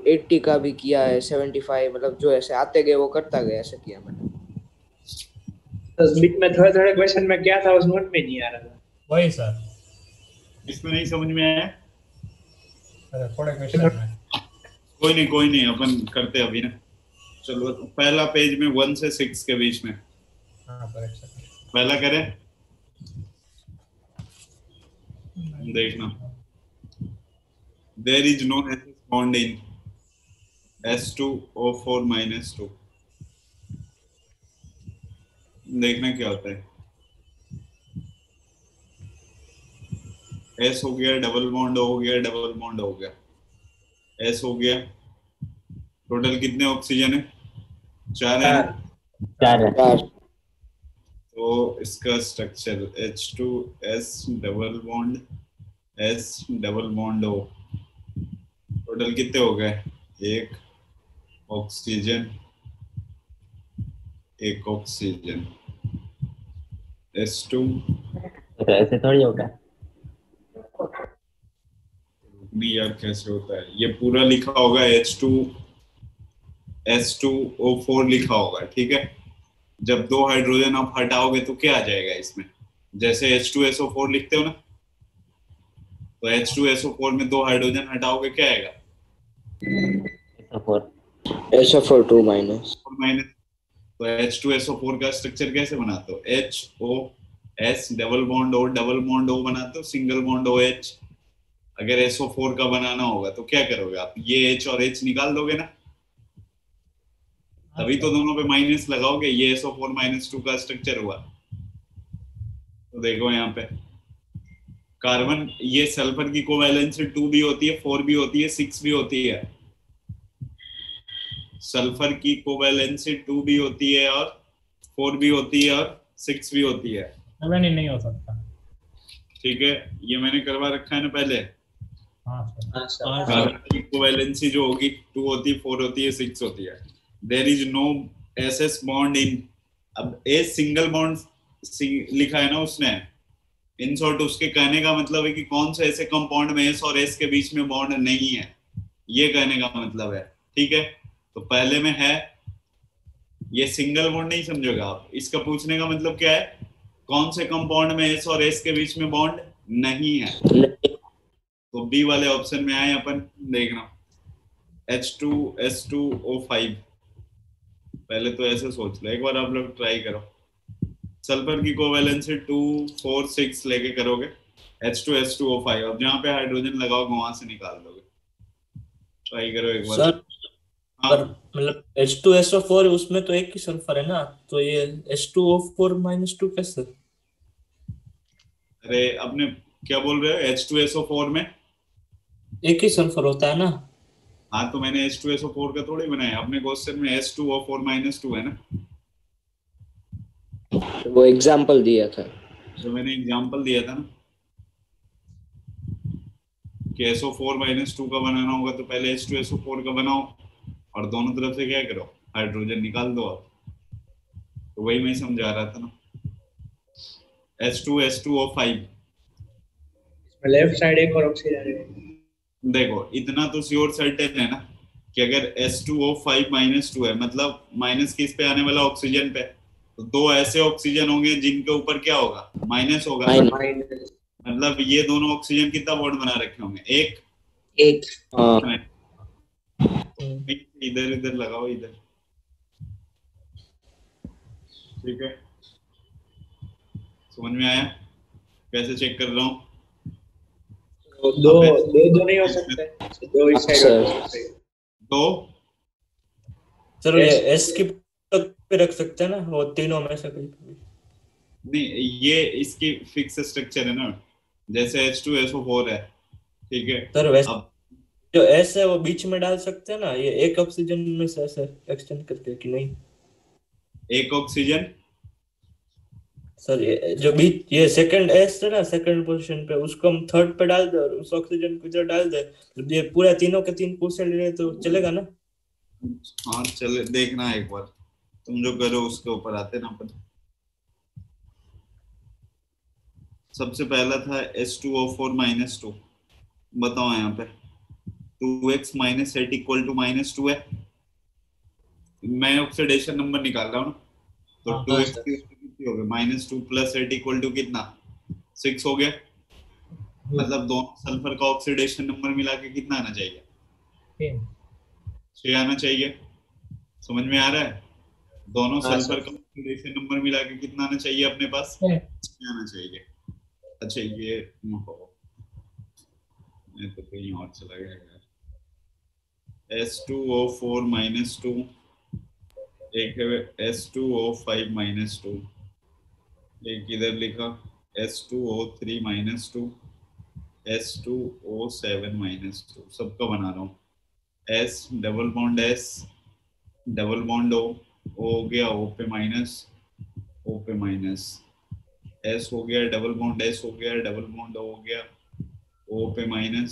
80 का भी किया है, 75, मतलब जो ऐसे आते गए वो करता गया, ऐसे किया मैंने। तो बीच में थोड़े थोड़े क्वेश्चन में क्या था उस नोट में नहीं आ रहा था। वही सर। इसमें नहीं समझ में आया? अरे थोड़े क्वेश्चन में। कोई नहीं अपन करते अभी ना। चलो पहला पेज में 1 से 6 के बीच में हाँ करेक्ट सर। पहला करें, देखना। There is no acid bond in S2O4 -2। देखना क्या होता है। S हो गया, डबल बॉन्ड हो गया, डबल बॉन्ड हो गया, S हो गया। टोटल कितने ऑक्सीजन है? 4 है ना। हाँ, 4 है। यार तो इसका structure H2S double bond S double bond O। Total कितने हो गए? एक ऑक्सीजन, एक ऑक्सीजन, S2। तो ऐसे थोड़ी होगा। नहीं यार कैसे होता है, ये पूरा लिखा होगा H2S2O4 लिखा होगा, ठीक है। जब 2 हाइड्रोजन आप हटाओगे तो क्या आ जाएगा इसमें? जैसे H2SO4 लिखते हो ना, तो H2SO4 में 2 हाइड्रोजन हटाओगे क्या आएगा? SO4। SO4 minus. माइनस। तो H2SO4 का स्ट्रक्चर कैसे बनाते हो? HOS double bond O double bond O बनाते हो, सिंगल बॉन्ड OH। अगर SO4 का बनाना होगा तो क्या करोगे आप? ये H और H निकाल दोगे ना, तभी तो दोनों पे माइनस लगाओगे। ये SO4 -2 का स्ट्रक्चर हुआ। तो देखो यहाँ पे कार्बन, ये सल्फर की कोवैलेंसी 2 भी होती है, 4 भी होती है, 6 भी होती है। सल्फर की कोवैलेंसी 2 भी होती है और 4 भी होती है और 6 भी होती है। 7 ही नहीं हो सकता। ठीक है, ये मैंने करवा रखा है ना पहले। हाँ सर। हाँ सर। कार्बन की कोवैलेंसी जो होगी 2 होती है, 4 होती है, 6 होती है। There is no SS bond in. अब ए सिंगल बॉन्ड लिखा है ना उसने। इन शॉर्ट उसके कहने का मतलब है कि कौन से ऐसे कंपाउंड में S और S के बीच में बॉन्ड नहीं है, ये कहने का मतलब है। ठीक है, तो पहले में है ये सिंगल बॉन्ड, नहीं समझोगे आप। इसका पूछने का मतलब क्या है? कौन से कंपाउंड में S और S के बीच में बॉन्ड नहीं है। तो बी वाले ऑप्शन में आए अपन। देखना H2S2O5। पहले तो ऐसे सोच लो, एक बार आप लोग ट्राई करो। सल्फर की कोवैलेंसी 2 4 6 लेके करोगे H2S2O5। अब जहाँ पे हाइड्रोजन लगाओगे वहां से निकाल दोगे। ट्राई करो एक बार। सर हाँ, पर मतलब H2SO4 उसमें तो एक ही सल्फर है ना, तो ये H2O4 -2 कैसे? अरे आपने क्या बोल रहे हो? H2SO4 में एक ही सल्फर होता है ना। हाँ, तो मैंने H2SO4 का थोड़ी बनाया। अपने क्वेश्चन में S2O4 -2 है ना, वो एग्जाम्पल दिया था। जो मैंने एग्जांपल दिया था ना कि SO4 -2 का बनाना होगा तो पहले H2SO4 का बनाओ और दोनों तरफ से क्या करो, हाइड्रोजन निकाल दो आप। तो वही मैं समझा रहा था ना। H2S2O5। लेफ्ट साइड एक और ऑक्सीजन है। देखो इतना तो श्योर सर्टेन है ना कि अगर S2O5 -2 है, मतलब माइनस किस पे आने वाला? ऑक्सीजन पे। तो 2 ऐसे ऑक्सीजन होंगे जिनके ऊपर क्या होगा? माइनस होगा। माइनस मतलब ये दोनों ऑक्सीजन कितना बॉन्ड बना रखे होंगे? एक। एक। हाँ इधर इधर लगाओ इधर। ठीक है, समझ में आया कैसे चेक कर रहा हूँ? तो दो दो दो नहीं हो सकते, दो इस साइड और दो इस साइड। तो सर ये S- S की पे रख सकते हैं ना, वो तीनों में से कोई भी। नहीं, ये इसकी फिक्स स्ट्रक्चर है ना, जैसे H2SO4 है। ठीक है, सर वैसे अब जो S है वो बीच में डाल सकते हैं ना, ये एक ऑक्सीजन में से ऐसे एक्सटेंड करके कि नहीं? एक ऑक्सीजन। सर ये जो बीच ये सेकंड S है ना, सेकंड पोजीशन पे, उसको हम थर्ड पे डाल दे और उस ऑक्सीजन को इधर डाल दे, तो ये पूरा तीनों के तीन पोजीशन ले तो चलेगा ना? हाँ चले, देखना एक बार। तुम जो करो उसके ऊपर आते ना अपन। सबसे पहला था H2O4 -2। बताओ यहाँ पे 2x माइनस 8 इक्वल टू -2 है। मैं ऑक्सीडेशन नंबर निकाल रहा हूँ, तो हाँ, 2x की वैल्यू कितनी हो गई? -2 + 8 इक्वल टू कितना? 6 हो गया। मतलब दोनों सल्फर का ऑक्सीडेशन नंबर मिला के कितना आना चाहिए? 6 आना चाहिए। समझ में आ रहा है? दोनों हाँ, सल्फर सर। का ऑक्सीडेशन नंबर मिला के कितना आना चाहिए अपने पास? 6 आना चाहिए। अच्छा ये मैं तो कहीं और चला गया यार। S2O4 -2, एक है S2O5 -2, एक इधर लिखा S2O3 -2, S2O7 -2, सबका बना रहा हूँ। S double bond S double bond O हो गया O पे माइनस, O पे माइनस, S हो गया डबल बॉन्ड S हो गया डबल बॉन्ड O हो गया O पे माइनस,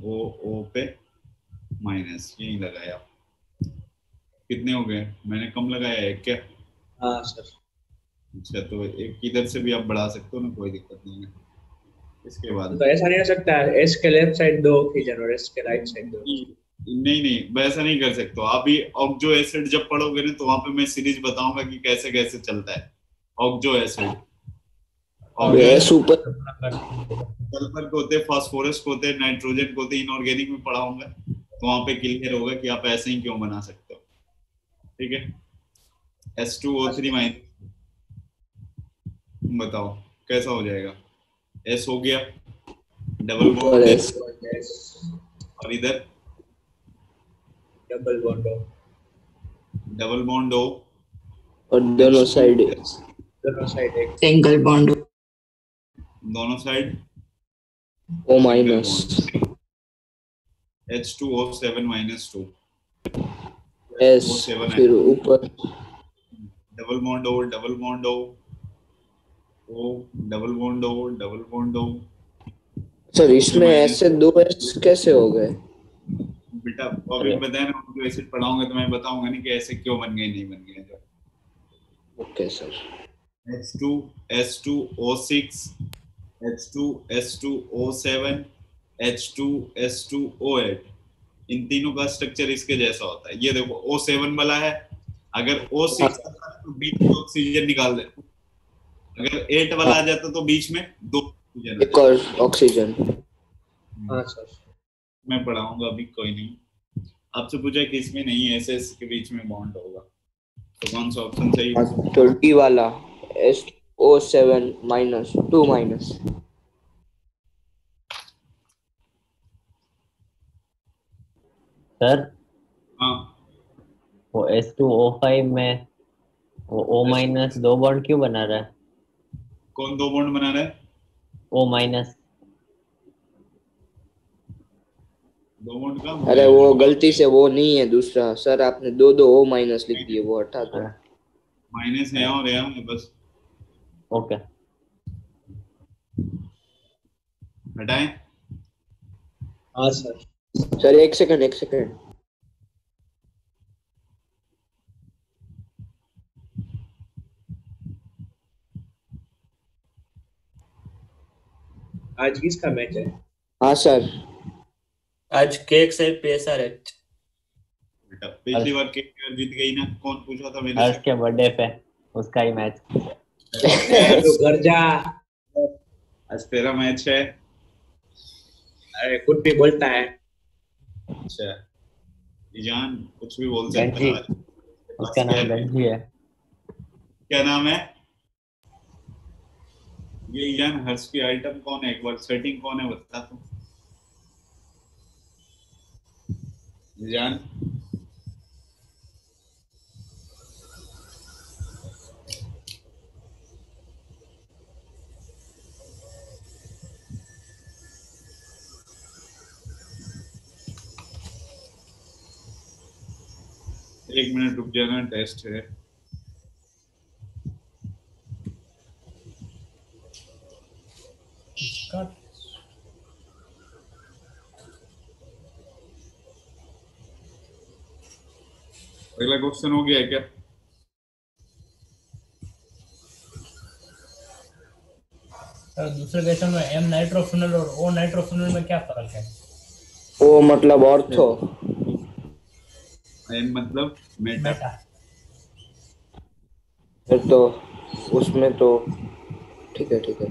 O पे माइनस, यही लगाया। कितने हो गए? मैंने कम लगाया है क्या? हाँ सर। अच्छा, तो एक इधर से भी आप बढ़ा सकते हो ना, कोई दिक्कत नहीं है। इसके बाद तो ऐसा नहीं हो सकता एस के लेफ्ट साइड 2 ऑक्सीजन और एस के राइट साइड 2? नहीं नहीं, वैसा नहीं कर सकते हो। अभी ऑक्जो एसिड जब पढ़ोगे ना, तो वहां पे मैं सीरीज बताऊंगा कि कैसे कैसे चलता है ऑक्जो एसिड। गैस ऊपर सल्फर को होते, फास्फोरस को होते, नाइट्रोजन को होते, इनऑर्गेनिक में पढ़ाऊंगा, तो वहां पे क्लियर होगा कि आप ऐसे ही क्यों बना सकते हो। ठीक है, S2O3-, बताओ कैसा हो जाएगा? S हो गया डबल बॉन्ड S और इधर double bond O, double bond O और दोनों साइड दोनों साइड एक सिंगल बॉन्ड दोनों side O minus H2O7 -2 S O7 फिर ऊपर double bond O double bond O O double bond O double bond O। Sir इसमें ऐसे 2S कैसे हो गए? बेटा अभी बताया ना, उनको एसिड पढ़ाऊंगा तो मैं बताऊंगा नहीं कि ऐसे क्यों बन गए नहीं बन गए। जो okay sir. H2 S2O6 H2 S2O7 H2 S2O8, इन तीनों का स्ट्रक्चर इसके जैसा होता है। ये देखो O7 वाला है, अगर O6 तो बीच में ऑक्सीजन निकाल दे, अगर 8 वाला आ जाता तो बीच में 2 ऑक्सीजन। एक और ऑक्सीजन। हाँ सर। मैं पढ़ाऊंगा अभी, कोई नहीं। आपसे पूछा कि इसमें नहीं SS के बीच में बॉन्ड होगा, तो कौन सा ऑप्शन सही है? तो D वाला SO7 -2 माइनस। सर हाँ, वो S2O5 में वो O- 2 बॉन्ड क्यों बना रहा है? कौन 2 बॉन्ड बना रहा है? O-। 2 बॉन्ड का अरे वो गलती से वो नहीं है दूसरा सर, आपने 2 O माइनस लिख दिए, वो हटा दो। माइनस है और यहाँ है बस, ओके। हटाएं। हाँ सर। सर एक सेकंड आज किसका मैच है? हाँ सर। आज KXL PSRH। बेटा पिछली बार KKR जीत गई ना, कौन पूछा था मेरे हर्ष से? के बर्थडे पे उसका ही मैच। तो घर जा। आज तेरा मैच है। अरे कुछ भी बोलता है। अच्छा ईजान कुछ भी बोल सकता गंजी, है। उसका नाम गंजी है। क्या नाम है ये? ईजान हर्ष की आइटम कौन है? एक बार सेटिंग कौन है बता तो। ईजान एक मिनट रुक जाना, टेस्ट है। अगला क्वेश्चन हो गया क्या? सर दूसरे क्वेश्चन में M नाइट्रोफिनल और O नाइट्रोफिनल में क्या फर्क है? O ओ मतलब ऑर्थो। एम मतलब मेटा। मेटा। फिर तो उसमें तो ठीक है ठीक है।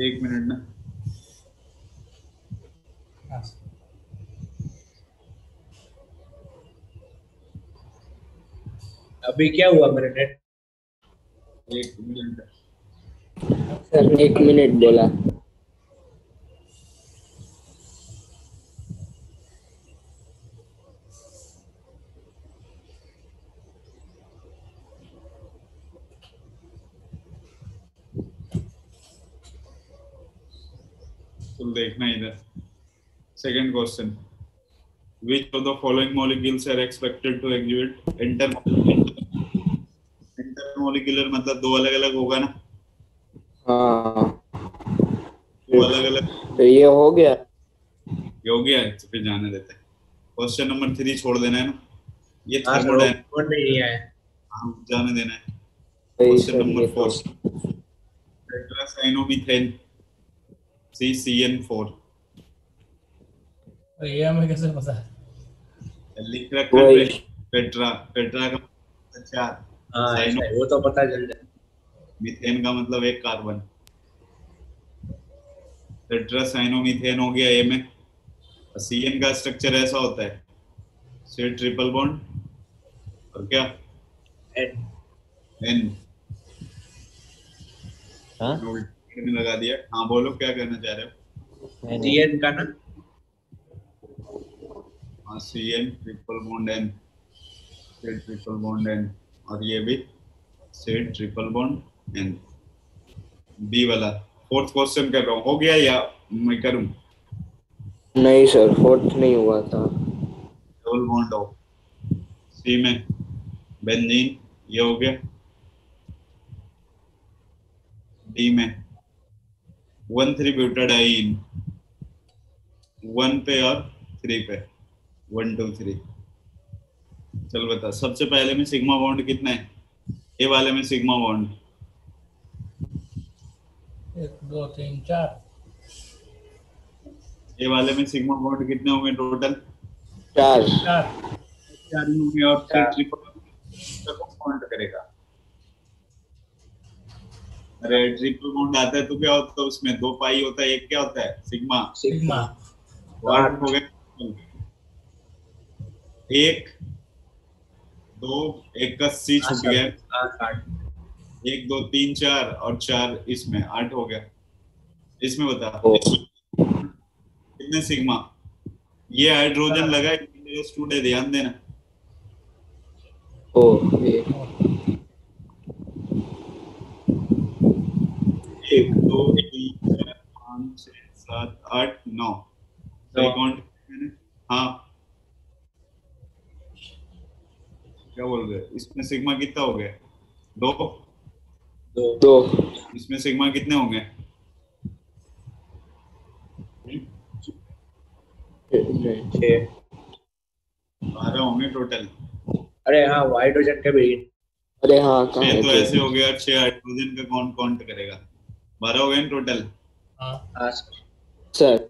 एक मिनट ना। हाँ, अभी क्या हुआ मेरे नेट? एक मिनट। सर 1 मिनट बोला। तो देखना इधर। Second question, which of the following molecules are expected to exhibit intermolecular मतलब दो अलग अलग होगा ना, हाँ दो अलग अलग तो ये हो गया। ये हो गया है, तो फिर जाने देते हैं। क्वेश्चन नंबर 3 छोड़ देना है ना, ये हाँ सर, थर्मोडायनामिक्स वो नहीं है। जाने देना है। वही क्वेश्चन सर नंबर ये तो 4, टेट्रासाइनोमीथेन CCN4 तो ये हमें कैसे पता है? लिख रखा है वही। पेट्रा, पेट्रा का मतलब 4, हाँ साइनो ऐसा है, वो तो पता चल जाए। मीथेन का मतलब 1 कार्बन। टेट्रासाइनोमीथेन हो गया ए में। CN का स्ट्रक्चर ऐसा होता है, C ट्रिपल बॉन्ड और क्या एन। N हाँ उल्टे में लगा दिया। हाँ बोलो क्या कहना चाह रहे हो। नहीं CN का ना? हाँ CN triple bond N, C triple bond N और ये भी C triple bond N। B वाला फोर्थ क्वेश्चन कर रहा हूँ, हो गया या मैं करूँ? नहीं सर फोर्थ नहीं हुआ था। डबल बॉन्ड हो C में बेंजीन, ये हो गया। डी में 1,3-ब्यूटाडाइन 1 पे और 3 पे 1 2 3। चल बता, सबसे पहले में सिग्मा बॉन्ड कितना है? ए वाले में सिग्मा बॉन्ड 1 2 3 4। ए वाले में सिग्मा बॉन्ड कितने होंगे टोटल? 4। 4 ही होंगे। और फिर ट्रिपल बॉन्ड करेगा। अरे ट्रिपल बॉन्ड आता है तो क्या होता है उसमें? 2 पाई होता है, एक क्या होता है? सिग्मा। सिग्मा। 8 हो गए। 1 2 1 का C छूट गया। 1 2 3 4 और 4 इसमें 8 हो गया। इसमें बता कितने सिग्मा? ये हाइड्रोजन लगा है, स्टूडेंट ध्यान देना। ओ ये 1 2 3 4 5 6 7 8 9 सही काउंट मैंने। हाँ क्या बोल रहे? इसमें सिग्मा कितना हो गया? 2। 2। इसमें सिग्मा कितने होंगे? 6। 12 होंगे टोटल। अरे हाँ, वो हाइड्रोजन के भी। अरे हाँ कहाँ 6 है तो तो? ऐसे हो गया और 6 हाइड्रोजन का कौन काउंट करेगा? 12 हो गए टोटल। हाँ हाँ सर। सर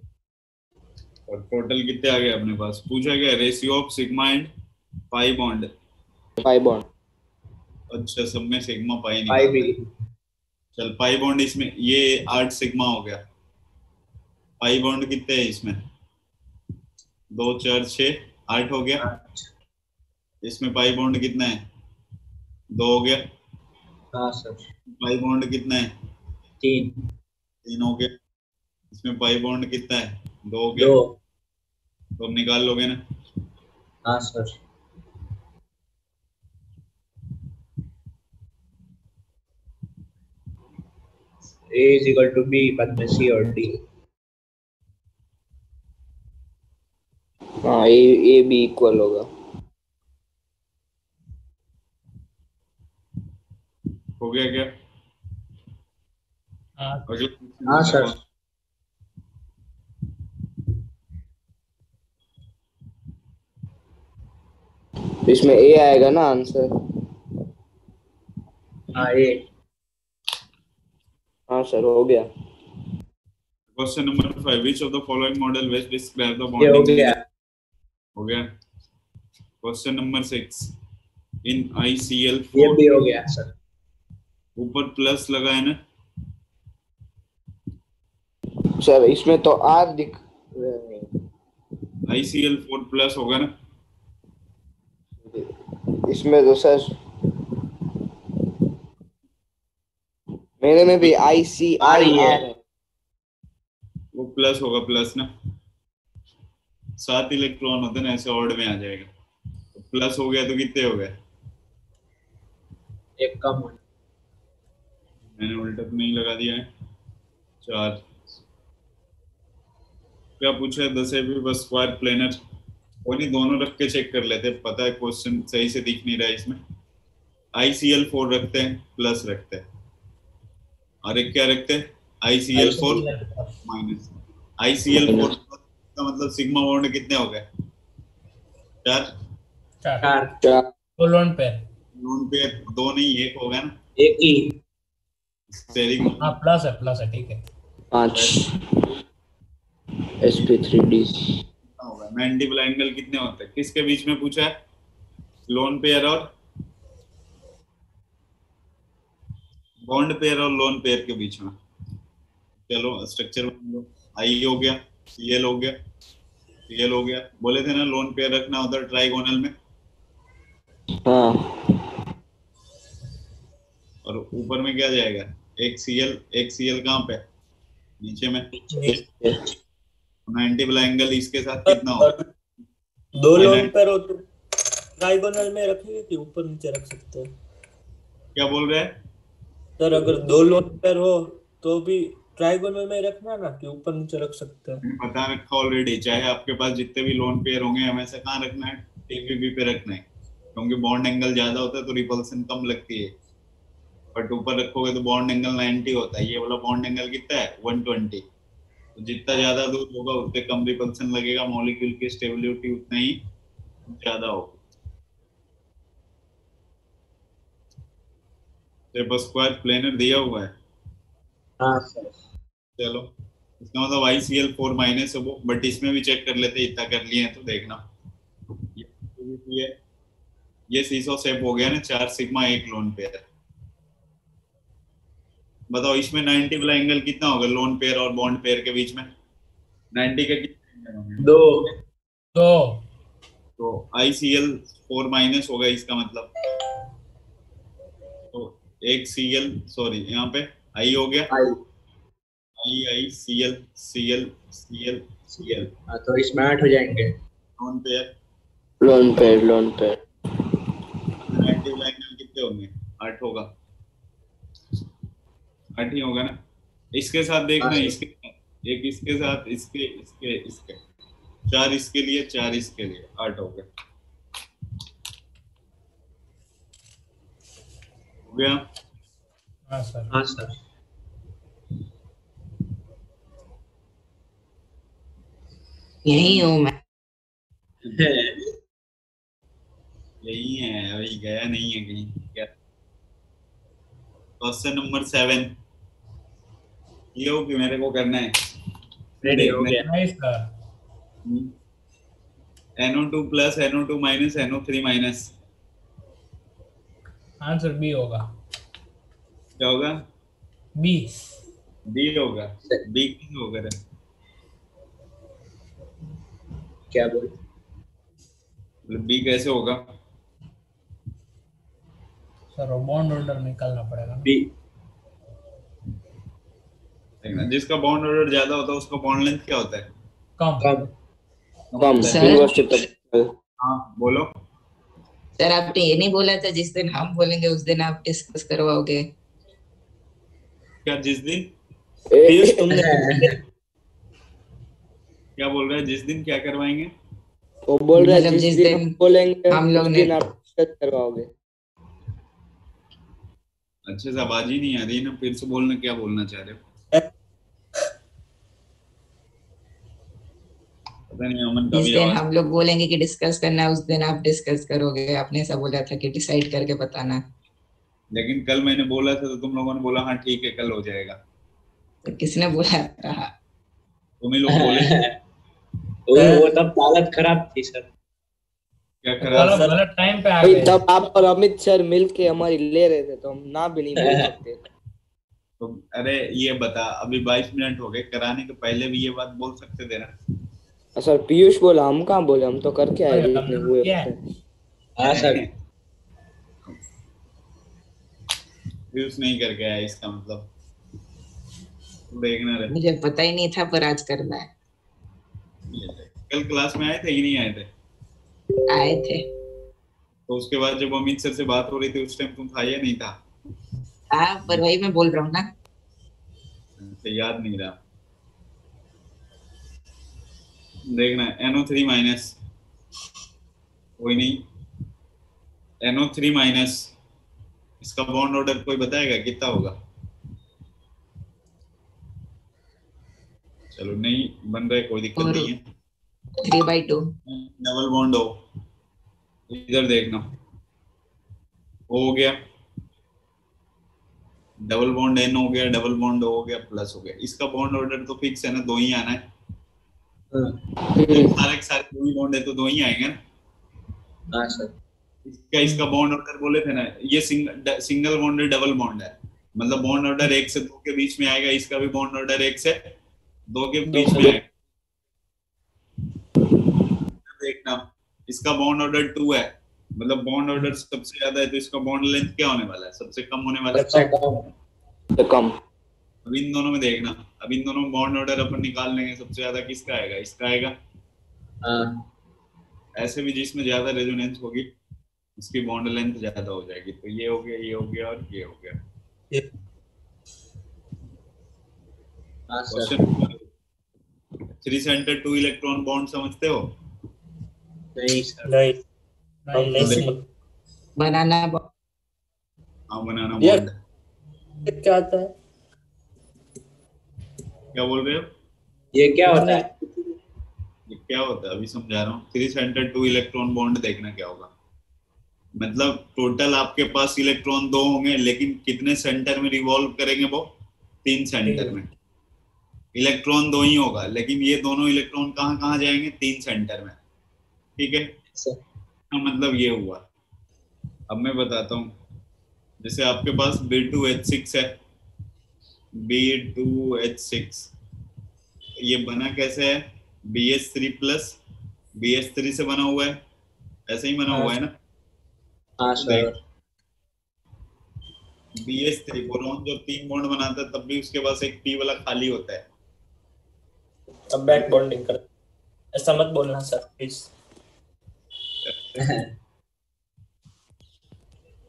और टोटल कितने आ गए अपने पास? पूछा गया ratio of sigma and pi bond. 5 bond. अच्छा सब में सिग्मा पाई पाई भी। निकालना। चल पाई बॉन्ड इसमें ये 8 सिग्मा हो गया। पाई बॉन्ड कितने हैं इसमें? 2 4 6 8 हो गया। इसमें पाई बॉन्ड कितना है? 2 हो गया। हाँ सर। पाई बॉन्ड कितना है? 3। 3 हो गया। इसमें पाई बॉन्ड कितना है? 2 हो गया। 2। तो निकाल लोगे ना? हाँ sir. A is equal to B, बाद में C और D। हाँ ए बी इक्वल होगा। हो गया क्या? हाँ हाँ सर। तो इसमें ए आएगा ना आंसर? हाँ ये हाँ सर, हो गया। Question number 5, which of the following model best describe the ये हो बॉन्डिंग? गया। हो गया। क्वेश्चन नंबर 6, इन ये ICl4, भी हो गया सर। ऊपर प्लस लगा है ना? सर इसमें तो आर दिख रहा है। ICl4 प्लस होगा ना? इसमें तो सर मेरे में भी आर ही है। ICIR है। वो प्लस होगा, प्लस ना। 7 इलेक्ट्रॉन होते हैं ना, ऐसे ऑड में आ जाएगा। तो प्लस हो गया तो कितने हो गए? एक कम होना। मैंने उल्टा तो नहीं लगा दिया है। 4। क्या पूछा है? 10 बस स्क्वायर प्लेनर। कोई नहीं, दोनों रख के चेक कर लेते, पता है क्वेश्चन सही से दिख नहीं रहा है इसमें। ICl4 रखते हैं, प्लस रखते हैं, और एक क्या रखते हैं? ICl4 minus. ICl4 का मतलब सिग्मा बॉन्ड कितने हो गए? 4। चार। तो लोन पे। लोन पे 2 नहीं 1 होगा ना? एक ही। स्टेरिंग हाँ प्लस है ठीक है। 5 sp3d। होगा। मैंडिबल एंगल कितने होते हैं? किसके बीच में पूछा है? लोन पेयर और बॉन्ड पेयर और लोन पेयर के बीच में। चलो स्ट्रक्चर आई हो गया, Cl हो गया, Cl हो गया। बोले थे ना लोन पेयर रखना होता है ट्राइगोनल में। हाँ और ऊपर में क्या जाएगा? एक Cl कहाँ पे? नीचे में। 90 वाला एंगल इसके साथ कितना होगा? दो लोन पेयर हो तो ट्राइगोनल में रखेंगे कि ऊपर नीचे रख सकते हैं? क्या बोल रहे हैं? सर अगर दो लोन पेयर हो तो भी ट्राइगोनल में रखना ना कि ऊपर नीचे रख सकते हैं? मैंने बता रखा ऑलरेडी, चाहे आपके पास जितने भी लोन पेयर होंगे हमेशा कहाँ रखना है? TPP पे रखना है, क्योंकि बॉन्ड एंगल ज्यादा होता है तो रिपल्सन कम लगती है। बट ऊपर रखोगे तो बॉन्ड एंगल 90 होता है। ये वाला बॉन्ड एंगल कितना है? 120। तो जितना ज्यादा दूर होगा उतने कम रिपल्सन लगेगा, मॉलिक्यूल की स्टेबिलिटी उतना ही ज्यादा होगा। बस स्क्वायर प्लेनर दिया हुआ है। हाँ सर। चलो इसका मतलब ICl4 माइनस है वो, बट इसमें भी चेक कर लेते, इतना कर लिए हैं तो देखना। ये सीसो शेप हो गया ना, 4 सिग्मा 1 लोन पेयर। बताओ इसमें 90 वाला एंगल कितना होगा लोन पेयर और बॉन्ड पेयर के बीच में? 90 का कितना एंगल होंगे? 2। तो ICl4 माइनस होगा इसका मतलब। तो एक Cl, सॉरी यहाँ पे I हो गया, I Cl Cl Cl Cl। हाँ तो इसमें 8 हो जाएंगे। लोन पेयर लोन पेयर 90 वाला एंगल कितने होंगे? 8 होगा, 8 ही होगा ना। इसके साथ देखना, इसके साथ एक, इसके साथ इसके इसके इसके 4 इसके लिए, 4 इसके लिए, 8 हो गया। हो गया? हाँ सर। हाँ सर। यही हूँ मैं। यही है, अभी गया नहीं है कहीं क्या? क्वेश्चन नंबर 7, ये हो कि मेरे को करना है। रेडी हो गया। Nice sir. NO2 plus NO2 minus NO3 minus, answer B होगा। क्या होगा? बी। बी होगा। बी कैसे होगा रे? क्या बोल? बी कैसे होगा? सर वो बॉन्ड ऑर्डर निकालना पड़ेगा ना। बी। देखना, जिसका बॉन्ड ऑर्डर ज्यादा होता है उसका बॉन्ड लेंथ क्या होता है? कम। कम। सर? इन्वर्स। हाँ बोलो। सर आपने ये नहीं बोला था जिस दिन हम बोलेंगे उस दिन आप डिस्कस करवाओगे? क्या जिस दिन? पीयूष तुमने क्या बोल रहा है? जिस दिन क्या करवाएंगे? वो बोल रहा है मतलब जिस दिन हम बोलेंगे हम लोग उस ने- दिन आप डिस्कस करवाओगे। अच्छे से आवाज ही नहीं आ रही ना, फिर से बोलना, क्या बोलना चाह रहे हो? पता पता नहीं अमन का जिस भी दिन आवाज हम लोग बोलेंगे कि डिस्कस करना है, उस दिन आप डिस्कस करोगे। आपने ऐसा बोला था कि डिसाइड करके बताना। लेकिन कल मैंने बोला था तो तुम लोगों ने बोला हाँ ठीक है कल हो जाएगा। तो किसने बोला था? तुम ही लोग बोले वो तब हालत खराब थी सर। क्या कल खराब। आप गलत टाइम पे आ भाई गए। तब आप और अमित सर मिलके हमारी ले रहे थे तो हम ना भी नहीं बोल सकते। तो अरे ये बता अभी 22 मिनट हो गए, कराने के पहले भी ये बात बोल सकते थे ना। सर पीयूष बोला, हम कहाँ बोले, हम तो करके आए भाई, जितने हमने हुए किया है। उतने। हाँ सर। यूज नहीं करके आया इसका मतलब देखना रहे। मुझे पता ही नहीं था, पर आज करना है। कल क्लास में आए थे कि नहीं आए थे? आए थे। तो उसके बाद जब अमित सर से बात हो रही थी उस टाइम तुम था या नहीं था? हाँ, पर वही मैं बोल रहा हूँ ना। तो याद नहीं रहा। देखना NO3 माइनस, कोई नहीं, NO3 माइनस इसका बॉन्ड ऑर्डर कोई बताएगा कितना होगा? चलो नहीं बन रहा है, कोई दिक्कत और नहीं है। 3/2। डबल बॉन्ड हो, इधर देखना, हो गया डबल बॉन्ड N हो गया, डबल बॉन्ड हो गया, प्लस हो गया। इसका बॉन्ड ऑर्डर तो फिक्स है ना, दो ही आना है। सारे के सारे दो ही बॉन्ड है तो दो ही आएंगे ना। हाँ सर। इसका बॉन्ड ऑर्डर बोले थे ना, ये सिंगल बॉन्ड है, डबल बॉन्ड है, मतलब बॉन्ड ऑर्डर 1 से 2 के बीच में आएगा। इसका भी बॉन्ड ऑर्डर 1 से 2 के बीच में आएगा। देखना इसका बॉन्ड ऑर्डर 2 है, मतलब बॉन्ड ऑर्डर सबसे ज्यादा है तो इसका बॉन्ड लेंथ क्या होने वाला है? सबसे कम होने वाला है। तो कम। अब इन दोनों में देखना, अब इन दोनों बॉन्ड ऑर्डर अपन निकाल लेंगे, सबसे ज्यादा किसका आएगा? इसका आएगा। हाँ ऐसे भी जिसमें ज्यादा रेजोनेंस होगी उसकी बॉन्ड लेंथ ज्यादा हो जाएगी। तो ये हो गया, ये हो गया और ये हो गया। हाँ sir. Question 3 centre 2 electron bond समझते हो? नहीं सर। नहीं, हम नहीं, नहीं तो समझ। बनाना हाँ बनाना ये बॉन्ड। क्या आता है? क्या बोल रहे हो? ये क्या होता है? ये क्या होता है अभी समझा रहा हूँ। 3 सेंटर 2 इलेक्ट्रॉन बॉन्ड देखना क्या होगा। मतलब टोटल आपके पास इलेक्ट्रॉन 2 होंगे, लेकिन कितने सेंटर में रिवॉल्व करेंगे वो? 3 सेंटर में। इलेक्ट्रॉन 2 ही होगा, लेकिन ये दोनों इलेक्ट्रॉन कहाँ कहाँ जाएंगे? 3 सेंटर में। ठीक है, सर। मतलब ये हुआ। अब मैं बताता हूँ, जैसे आपके पास B2H6 है, B2H6 ये बना कैसे है? BH3 प्लस BH3 से बना हुआ है, ऐसे ही बना हुआ है ना। हाँ सर। BH3 बोरॉन जब 3 बॉन्ड बनाता है तब भी उसके पास एक P वाला खाली होता है। अब बैक बॉन्डिंग कर, ऐसा मत बोलना सर प्लीज।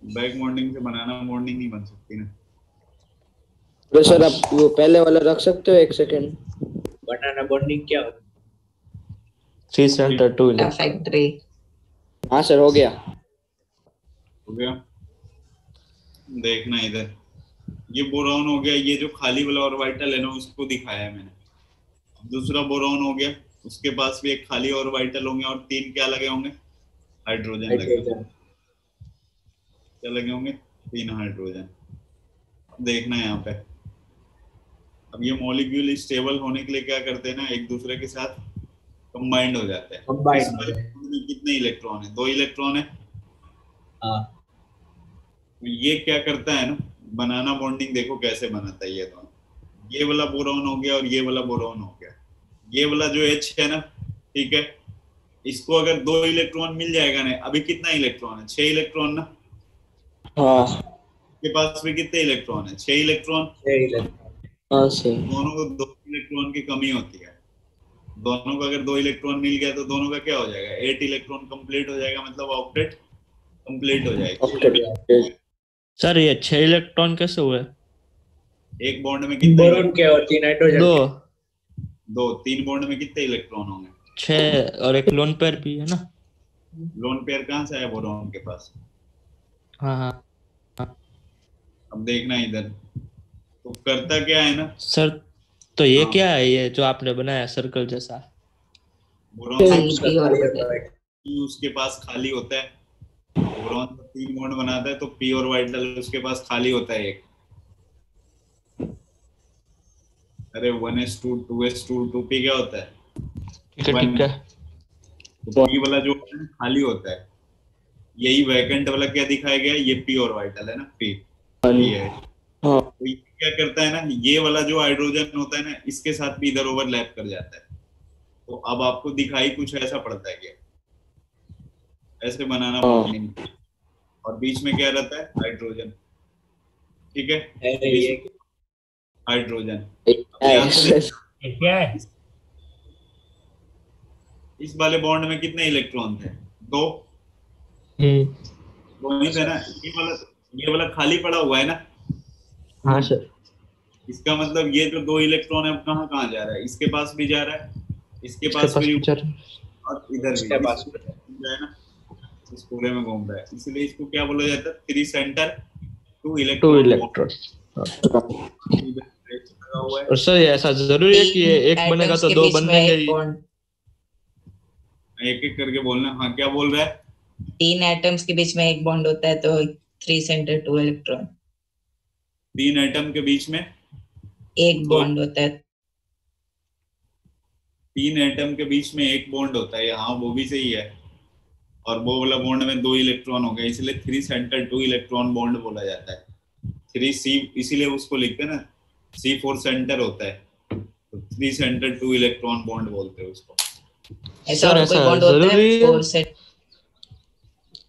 बैक बॉन्डिंग से बनाना बॉन्डिंग नहीं बन सकती ना। तो सर आप वो पहले वाला रख सकते हो, 1 सेकेंड। बनाना बॉन्डिंग क्या होता है? 3 सेंटर 2 फैक्ट्री। हाँ सर हो गया। हो गया, देखना इधर, ये बोरॉन हो गया। ये जो खाली वाला ऑर्बिटल है ना उसको दिखाया है मैंने। दूसरा बोरॉन हो गया, उसके पास भी एक खाली ऑर्बिटल होंगे और 3 क्या लगे होंगे? हाइड्रोजन लगे होंगे। क्या लगे होंगे? 3 हाइड्रोजन। देखना यहाँ पे, अब ये मॉलिक्यूल स्टेबल होने के लिए क्या करते हैं ना, एक दूसरे के साथ कंबाइंड हो जाते हैं। इसमें कितने इलेक्ट्रॉन है? 2 इलेक्ट्रॉन है। हाँ। तो ये क्या करता है ना, बनाना बॉन्डिंग देखो कैसे बनाता है ये दोनों। ये वाला बोरॉन हो गया और ये वाला बोरॉन हो गया। ये वाला जो H है ना, ठीक है, इसको अगर 2 इलेक्ट्रॉन मिल जाएगा ना, अभी कितना इलेक्ट्रॉन है? 6 इलेक्ट्रॉन ना। हाँ के पास भी कितने इलेक्ट्रॉन है? 6 इलेक्ट्रॉन। हाँ सर। दोनों को 2 इलेक्ट्रॉन की कमी होती है। दोनों को अगर 2 इलेक्ट्रॉन मिल गया तो दोनों का क्या हो जाएगा? 8 इलेक्ट्रॉन कंप्लीट हो जाएगा, मतलब ऑक्टेट कंप्लीट हो जाएगी। सर ये 6 इलेक्ट्रॉन कैसे हुए? एक बॉन्ड में कितने बोरॉन क्या होती है? नाइट्रोजन। 2 3 बॉन्ड में कितने इलेक्ट्रॉन होंगे? 6 और एक लोन पेयर भी है ना। लोन पेयर कहाँ से आया बोरॉन के पास? हाँ हाँ। अब देखना इधर, तो करता क्या है ना सर तो ये हाँ। क्या है ये जो आपने बनाया सर्कल जैसा? बोरॉन खाली p ऑर्बिटल। उसके पास खाली होता है, बोरॉन 3 बॉन्ड बनाता है तो p ऑर्बिटल उसके पास खाली होता है एक। अरे 1s2 2s2 2p क्या होता है? ठीक है ठीक है। तो p वाला जो होता है खाली होता है, यही वैकेंट वाला क्या दिखाया गया है, ये p ऑर्बिटल है ना, p ये है। हाँ तो ये क्या करता है ना, ये वाला जो हाइड्रोजन होता है ना, इसके साथ भी इधर ओवरलैप कर जाता है। तो अब आपको दिखाई कुछ ऐसा पड़ता है, क्या ऐसे बनाना बॉन्डिंग, और बीच में क्या रहता है, हाइड्रोजन। ठीक है, ये हाइड्रोजन। ध्यान से ये क्या है? इस वाले बॉन्ड में कितने इलेक्ट्रॉन थे? 2। वही थे ना, ये वाला खाली पड़ा हुआ है ना। हाँ सर। इसका मतलब ये जो 2 इलेक्ट्रॉन है अब कहाँ कहाँ जा रहा है, इसके पास भी जा रहा है, इसके पास भी, और इधर भी इसके पास भी है ना, इस पूरे में घूम रहा है। इसलिए इसको क्या बोला जाता है, 3 सेंटर 2 इलेक्ट्रॉन। और सर ये ऐसा जरूरी है कि ये एक बनेगा तो 2 बनेंगे ही? एक एक करके बोलना। हाँ क्या बोल रहा है? 3 एटम्स के बीच में एक बॉन्ड होता है तो 3 सेंटर 2 इलेक्ट्रॉन। 3 एटम के बीच में एक बॉन्ड होता है। 3 एटम के बीच में एक बॉन्ड होता है, हाँ वो भी सही है। और वो वाला बॉन्ड में 2 इलेक्ट्रॉन हो गए, इसलिए 3 सेंटर 2 इलेक्ट्रॉन बॉन्ड बोला जाता है। 3C इसीलिए उसको लिखते हैं ना, C4 सेंटर होता है, तो 3 सेंटर 2 इलेक्ट्रॉन बॉन्ड बोलते हैं उसको। ऐसा सर, और कोई ऐसा बॉन्ड होता है जरूरी है? 4 सेट।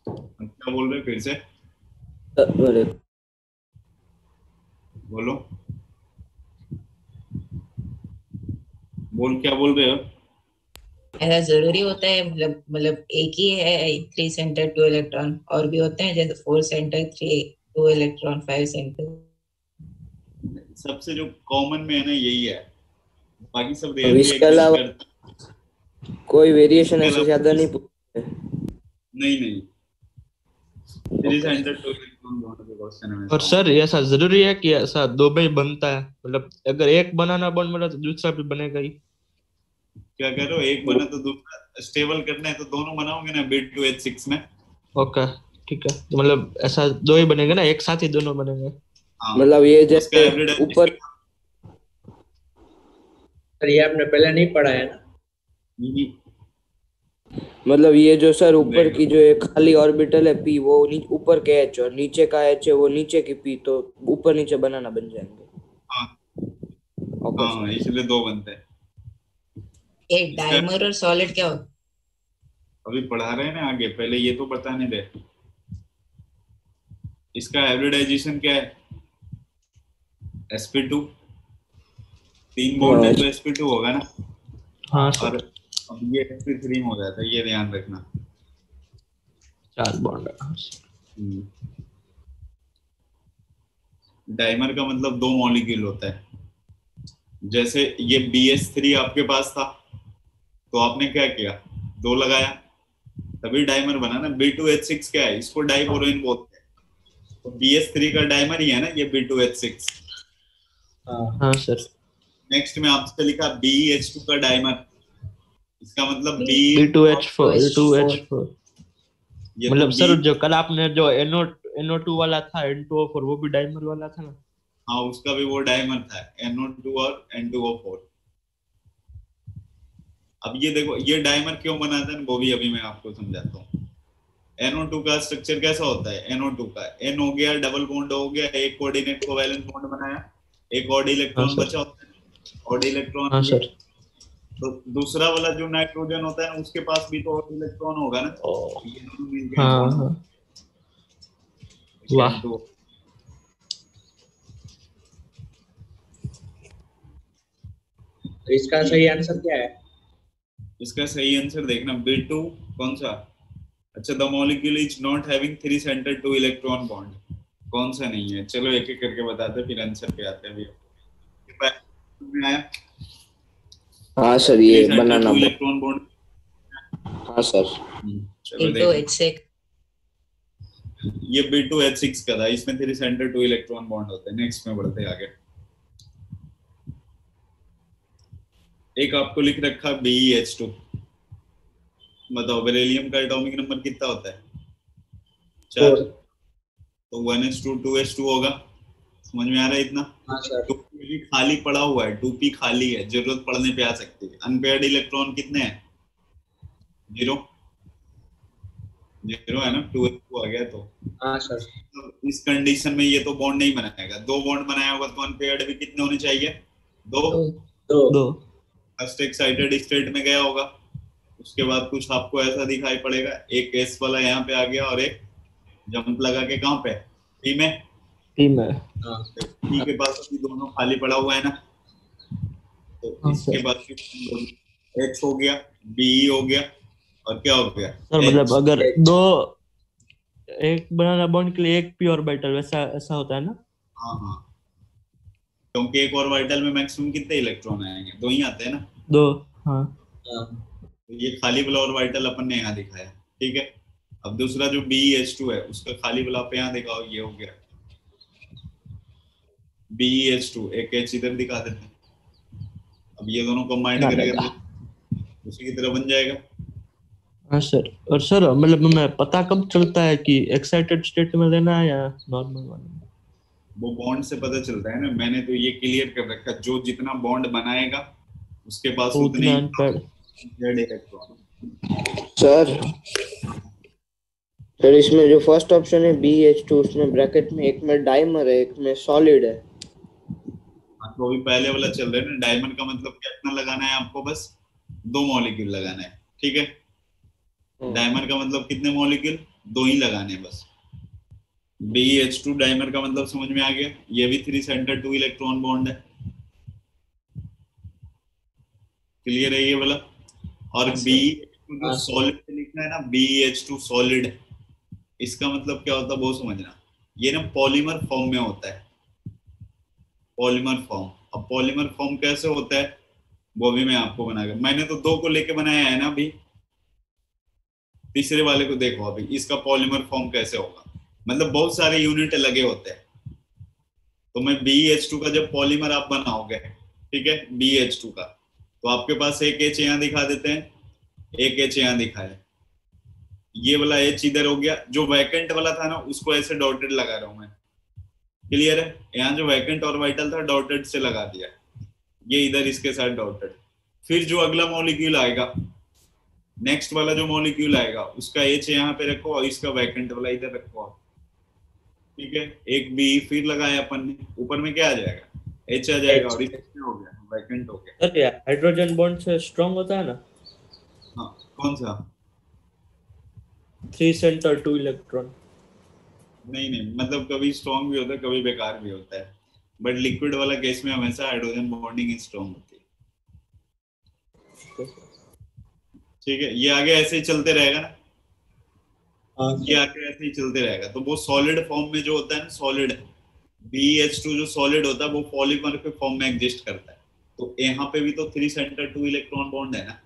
क्या बोल रहे फिर से बोलो, क्या बोल रहे हो? ऐसा जरूरी होता है, मतलब एक ही है 3 सेंटर 2 इलेक्ट्रॉन, और भी होते हैं जैसे 4 सेंटर 2 इलेक्ट्रॉन 5 सेंटर। सबसे जो कॉमन में है ना यही है, बाकी सब अब रेयर इसके अलावा कोई वेरिएशन ऐसे ज्यादा नहीं नहीं 3 सेंटर 2 इलेक्ट्रॉन बॉन्ड के क्वेश्चन है। और सर ये ऐसा जरूरी है कि ऐसा 2 में ही बनता है? मतलब अगर एक बनाना बॉन्ड बना तो दूसरा भी बनेगा ही? क्या कह रहे हो, एक बना तो दूसरा स्टेबल करना है तो दोनों बनाओगे ना B2H6 में। ओके ठीक है, तो मतलब ऐसा 2 ही बनेगा ना, एक साथ ही दोनों बनेंगे? हाँ, मतलब ये उसका जैसे एवरेज ऊपर, ये आपने पहले नहीं पढ़ा है ना। मतलब ये जो सर ऊपर की जो एक खाली ऑर्बिटल है p, वो ऊपर के h और नीचे का h है वो नीचे की p, तो ऊपर नीचे बनाना बन जाएंगे। हाँ ओके हाँ, इसलिए 2 बनते हैं। एक डाइमर और सॉलिड क्या होता है? अभी पढ़ा रहे हैं ना आगे, पहले ये तो बताने दे। इसका हाइब्रिडाइजेशन क्या है, sp2, 3 बॉन्ड है तो sp2 होगा ना। हाँ और अब ये sp3 हो जाता है, ये ध्यान रखना। 4 बॉन्ड। डाइमर का मतलब 2 मॉलिक्यूल होता है। जैसे ये BH3 आपके पास था तो आपने क्या किया, 2 लगाया तभी डाइमर बना ना। B2H6 क्या है, इसको डाइबोरोइन बोलते हैं, तो BH3 का डाइमर ही है ना ये B2H6। हाँ सर। नेक्स्ट में आपसे लिखा BH2 का डाइमर, इसका मतलब B2H4 ये मतलब तो सर जो कल आपने जो NO2 वाला था N2O4 वो भी डाइमर वाला था ना? हाँ उसका भी वो डाइमर था, NO2 और N2O4। अब ये देखो ये डाइमर क्यों बनाते हैं वो भी अभी मैं आपको समझाता हूँ। NO2 का स्ट्रक्चर कैसा होता है, NO2 का N हो गया, डबल बॉन्ड हो गया, एक कोऑर्डिनेट कोवैलेंट बॉन्ड बनाया, एक ऑड इलेक्ट्रॉन बचा होता है, ऑड इलेक्ट्रॉन। हाँ सर। तो दूसरा वाला जो नाइट्रोजन होता है ना उसके पास भी तो ऑड इलेक्ट्रॉन होगा ना। ये दोनों मिलके हाँ हाँ। वाह। तो इसका सही आंसर क्या है? इसका सही आंसर देखना, B2 कौन सा, अच्छा the molecule is not having 3 centre 2 electron bond, कौन सा नहीं है। चलो एक एक करके बताते हैं फिर आंसर पे आते हैं। आया हाँ सर, ये बनाना 2 इलेक्ट्रॉन बॉन्ड। हाँ सर। चलो देखो ये B2H6 का था, इसमें 3 सेंटर 2 इलेक्ट्रॉन बॉन्ड होते हैं। नेक्स्ट में बढ़ते आगे। एक आपको लिख रखा BeH2, बताओ बेरिलियम का एटॉमिक नंबर कितना होता है? 4। 4। तो 1s2 2s2 होगा। समझ में आ रहा है इतना? हाँ सर। 2p खाली पड़ा हुआ है, 2p खाली है, जरूरत पड़ने पे आ सकती है। अनपेयर्ड इलेक्ट्रॉन कितने हैं? 0 0 है ना, 2s2 आ गया। तो हाँ सर। इस कंडीशन में ये तो बॉन्ड नहीं बनाएगा। 2 बॉन्ड बनाया होगा तो अनपेयर्ड भी कितने होने चाहिए? 2। 2। 2 फर्स्ट एक्साइटेड स्टेट में गया होगा, उसके बाद कुछ आपको ऐसा दिखाई पड़ेगा, एक एस वाला यहाँ पे आ गया और एक जंप लगा के कहाँ पे? पी में। पी में। हाँ पी के पास अभी दोनों खाली पड़ा हुआ है ना, तो हाँ इसके सर। बाद एच हो गया, बी हो गया और क्या हो गया? सर मतलब H। अगर दो एक बनाना बॉन्ड के लिए एक पी ऑर्बिटल वैसा ऐसा होता है ना? हाँ हाँ, क्योंकि एक ऑर्बिटल में मैक्सिमम कितने इलेक्ट्रॉन आएंगे? 2 ही आते हैं ना। 2। हाँ हाँ। तो ये खाली वाला ऑर्बिटल अपन ने यहाँ दिखाया, ठीक है। अब दूसरा जो BeH2 है उसका खाली वाला पे यहाँ दिखाओ, ये हो गया BeH2, एक H इधर दिखा देते हैं। अब ये दोनों कंबाइंड ना करेगा लगा। तो उसी की तरह बन जाएगा। हाँ सर। और सर मतलब हमें पता कब चलता है कि एक्साइटेड स्टेट में लेना है या नॉर्मल वाले में? वो बॉन्ड से पता चलता है ना, मैंने तो ये क्लियर कर रखा, जो जितना बॉन्ड बनाएगा उसके पास तो उतने उतना अनपेयर्ड। ही इलेक्ट्रॉन। सर सर इसमें जो फर्स्ट ऑप्शन है BH2, उसमें ब्रैकेट में एक में डाइमर है, एक में सॉलिड है। तो अभी पहले वाला चल रहा है ना, डायमंड का मतलब कितना लगाना है आपको? बस 2 मॉलिक्यूल लगाना है, ठीक है। डायमंड का मतलब कितने मॉलिक्यूल? 2 ही लगाने हैं बस। BH2 डायमंड का मतलब समझ में आ गया। ये भी 3 सेंटर 2 इलेक्ट्रॉन बॉन्ड है, क्लियर है ये वाला। और B जो सॉलिड लिखना है ना, BH2 सॉलिड, इसका मतलब क्या होता है वो समझना। ये ना पॉलीमर फॉर्म में होता है, पॉलीमर फॉर्म। अब पॉलीमर फॉर्म कैसे होता है वो भी मैं आपको बनाकर, मैंने तो 2 को लेके बनाया है ना। अभी तीसरे वाले को देखो, अभी इसका पॉलीमर फॉर्म कैसे होगा। मतलब बहुत सारे यूनिट लगे होते हैं। तो मैं BH2 का जब पॉलीमर आप बनाओगे, ठीक है, BH2 का, तो आपके पास एक H यहाँ दिखा देते हैं, एक H यहाँ दिखा है। ये वाला H इधर हो गया, जो वैकेंट वाला था ना उसको ऐसे डॉटेड लगा रहा हूं मैं, क्लियर है। यहाँ जो वैकेंट ऑर्बिटल था डॉटेड से लगा दिया, ये इधर इसके साथ डॉटेड। फिर जो अगला मॉलिक्यूल आएगा, नेक्स्ट वाला जो मॉलिक्यूल आएगा उसका H यहाँ पे रखो और इसका वैकेंट वाला इधर रखो, ठीक है। एक B फिर लगाया अपन ने, ऊपर में क्या आ जाएगा? H आ जाएगा और इसमें क्या हो गया? वैकेंट हो गया। सर यार हाइड्रोजन बॉन्ड से स्ट्रांग होता है ना? हाँ, कौन सा? 3 सेंटर 2 इलेक्ट्रॉन। नहीं नहीं, मतलब कभी स्ट्रॉन्ग भी होता है, कभी बेकार भी होता है, बट लिक्विड वाला केस में हमेशा हाइड्रोजन बॉन्डिंग स्ट्रॉन्ग होती है, ठीक है। ये आगे ऐसे ही चलते रहेगा ना, ये आगे ऐसे ही चलते रहेगा। तो वो सॉलिड फॉर्म में जो होता है ना, सॉलिड BH2 जो सॉलिड होता है वो पॉलीमर के फॉर्म में एग्जिस्ट करता है। तो यहाँ पे भी तो 3 सेंटर 2 इलेक्ट्रॉन बॉन्ड है ना।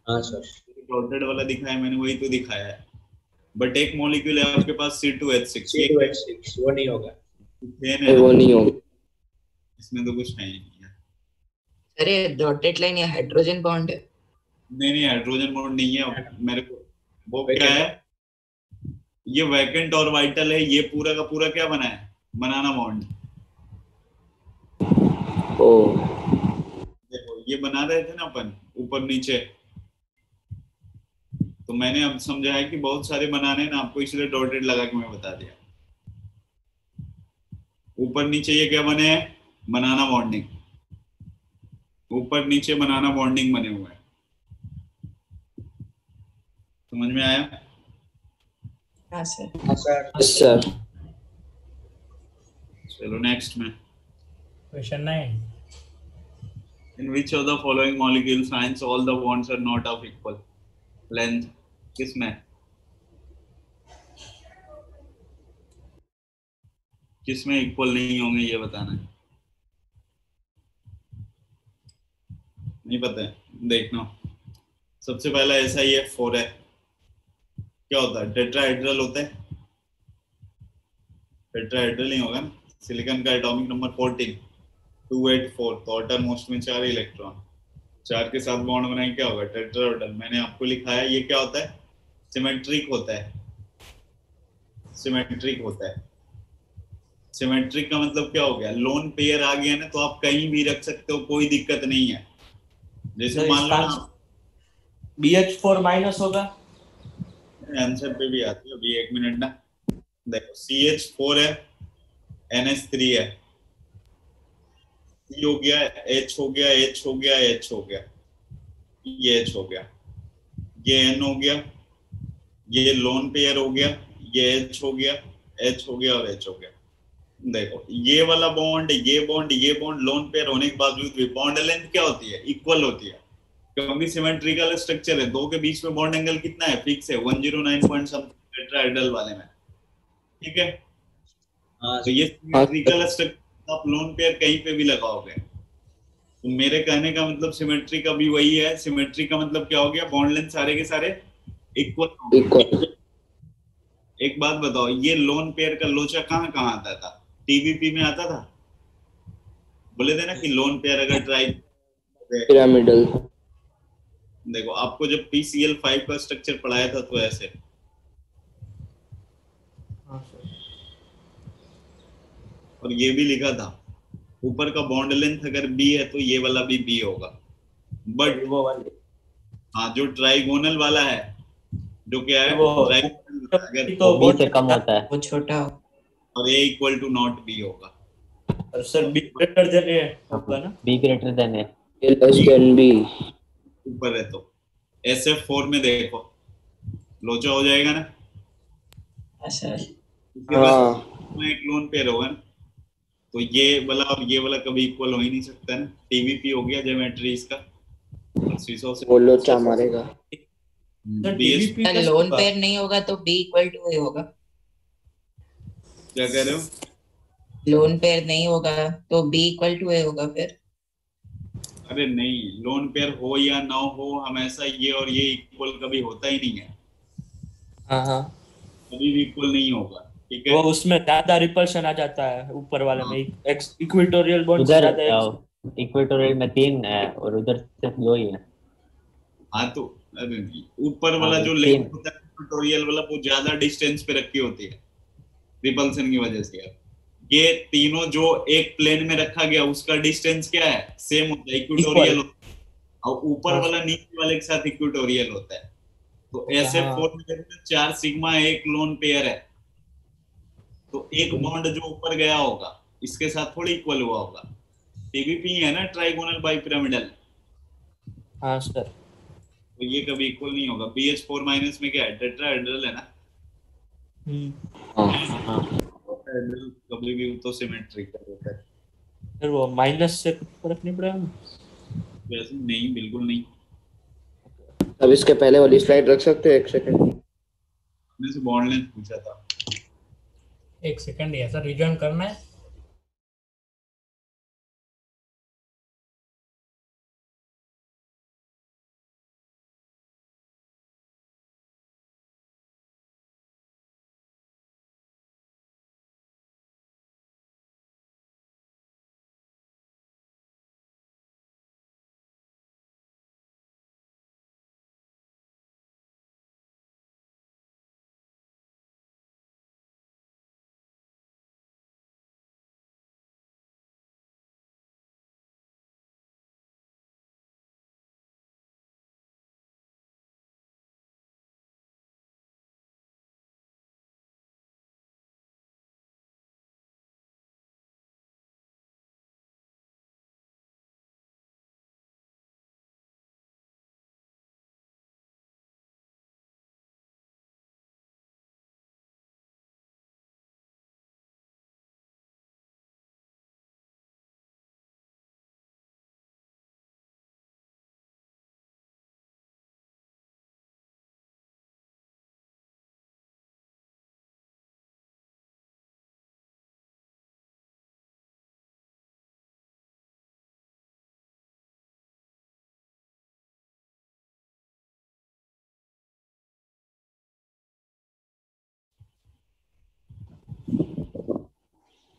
हाँ सर। डॉटेड वाला दिखाया मैंने, वही तो दिखाया है। बट एक मॉलिक्यूल है आपके पास C2H6, C2H6, वो नहीं होगा। वो नहीं होगा, इसमें तो कुछ है ही नहीं है। अरे डॉटेड लाइन या हाइड्रोजन बॉन्ड है? नहीं हाइड्रोजन बॉन्ड नहीं है मेरे को। वो क्या है? ये वैकेंट ऑर्बिटल है, ये पूरा का पूरा क्या बना है? बनाना बॉन्ड। ओ देखो ये बना रहे थे ना अपन ऊपर नीचे, तो मैंने अब समझा है कि बहुत सारे बनाने हैं ना आपको, इसलिए डॉटेड लगा के मैं बता दिया। ऊपर नीचे ये क्या बने हैं? बनाना बॉन्डिंग। ऊपर नीचे बनाना बॉन्डिंग बने हुए हैं, समझ में आया? हाँ सर। हाँ सर। सर चलो नेक्स्ट में। Question 9। In which of the following molecule science all the bonds are not of equal length? किसमें किसमें इक्वल नहीं होंगे ये बताना है। नहीं पता है, देखना। सबसे पहला SiF4 है, क्या होता है? टेट्राहेड्रल होता है, टेट्राहेड्रल नहीं होगा ना। सिलिकॉन का एटॉमिक नंबर 14 284, तो आउटर मोस्ट में 4 इलेक्ट्रॉन। 4 के साथ बॉन्ड बनाए क्या होगा? टेट्राहेड्रल। मैंने आपको लिखा है ये क्या होता है? सिमेट्रिक होता है। सिमेट्रिक होता है। सिमेट्रिक का मतलब क्या हो गया? लोन पेयर आ गया ना तो आप कहीं भी रख सकते हो, कोई दिक्कत नहीं है। जैसे मान लो ना, BH4 माइनस होगा। आंसर पे भी आती है। अभी 1 मिनट ना, देखो CH4 है, NH3 है, C हो गया, H हो गया, H हो गया, H हो गया, ये H हो गया, ये N हो गया, ये लोन पेयर हो गया, ये H हो गया, H हो गया और H हो गया। देखो ये वाला बॉन्ड, ये बॉन्ड लोन पेयर होने के बावजूद भी बॉन्ड लेंथ क्या होती है? इक्वल होती है, क्योंकि सिमेट्रिकल स्ट्रक्चर है। दो के बीच में बॉन्ड एंगल कितना है? फिक्स है, 109 पॉइंट समथिंग टेट्राहेड्रल वाले में। ठीक है, हाँ तो ये सिमेट्रिकल स्ट्रक्चर आप लोन पेयर कहीं पे भी लगाओगे। तो मेरे कहने का मतलब सिमेट्री का भी वही है। सिमेट्री का मतलब क्या हो गया? बॉन्ड लेंथ सारे के सारे इक्वल। इक्वल। एक बात बताओ, ये लोन पेयर का लोचा कहाँ कहाँ आता था? TVP में आता था। बोले थे ना कि लोन पेयर अगर ट्राई, पिरामिडल। देखो आपको जब PCl5 का स्ट्रक्चर पढ़ाया था तो ऐसे, और ये भी लिखा था ऊपर का बॉन्ड लेंथ अगर B है तो ये वाला भी B होगा। बट वो वाले हाँ, जो ट्राइगोनल वाला है, जो क्या है वो ट्राइगोनल, अगर तो B से कम होता है। वो छोटा हो। और A equal to not B होगा। Sir B greater than A होगा ना? B greater than A। Less than B. ऊपर है तो SF4 में देखो लोचा हो जाएगा ना। हाँ सर। उसके बाद हाँ में एक लोन पेयर होगा ना, तो ये वाला और ये वाला कभी इक्वल हो ही नहीं सकता ना। TVP हो गया ज्योमेट्री इसका, और सीसो से वो लोचा मारेगा। सर BH TVP का लोन पेयर नहीं होगा तो B इक्वल टू ए होगा। क्या कह रहे हो? लोन पेयर नहीं होगा तो B इक्वल टू ए होगा फिर। अरे नहीं, लोन पेयर हो या ना हो, हमेशा ये और ये इक्वल कभी होता ही नहीं है, हाँ हाँ, कभी भी इक्वल नहीं होगा। ठीक वो है, उसमें ज्यादा रिपल्शन आ जाता है ऊपर वाले में, इक्वेटोरियल बॉन्ड से उधर ज्यादा इक्वेटोरियल में 3 है और उधर सिर्फ 2 ही है। हाँ तो अरे ऊपर वाला हाँ, जो तीन। लेंथ होता है ट्यूटोरियल वाला, वो ज्यादा डिस्टेंस पे रखी होती है रिपल्सन की वजह से। ये तीनों जो एक प्लेन में रखा गया उसका डिस्टेंस क्या है? सेम होता है, इक्वेटोरियल होता है। और ऊपर वाला नीचे वाले के साथ इक्वेटोरियल होता है। तो SF4 में देखो 4 सिग्मा एक लोन पेयर है, तो एक बॉन्ड जो ऊपर गया होगा इसके साथ थोड़ी इक्वल हुआ होगा। TVP है ना, ट्राइगोनल बाइपिरामिडल, हाँ सर। तो ये कभी इक्वल नहीं होगा। BH4 माइनस में क्या है? टेट्राहेड्रल है ना। टेट्राहेड्रल कभी भी तो सिमेट्रिकल होता है। फिर वो माइनस से कुछ फर्क नहीं पड़ेगा? वैसे नहीं, बिल्कुल नहीं। अब इसके पहले वाली स्लाइड रख सकते हैं? 1 सेकंड। मैंने से बॉन्ड लेंथ पूछा था। एक सेकंड है सर, रिजॉइन करना है।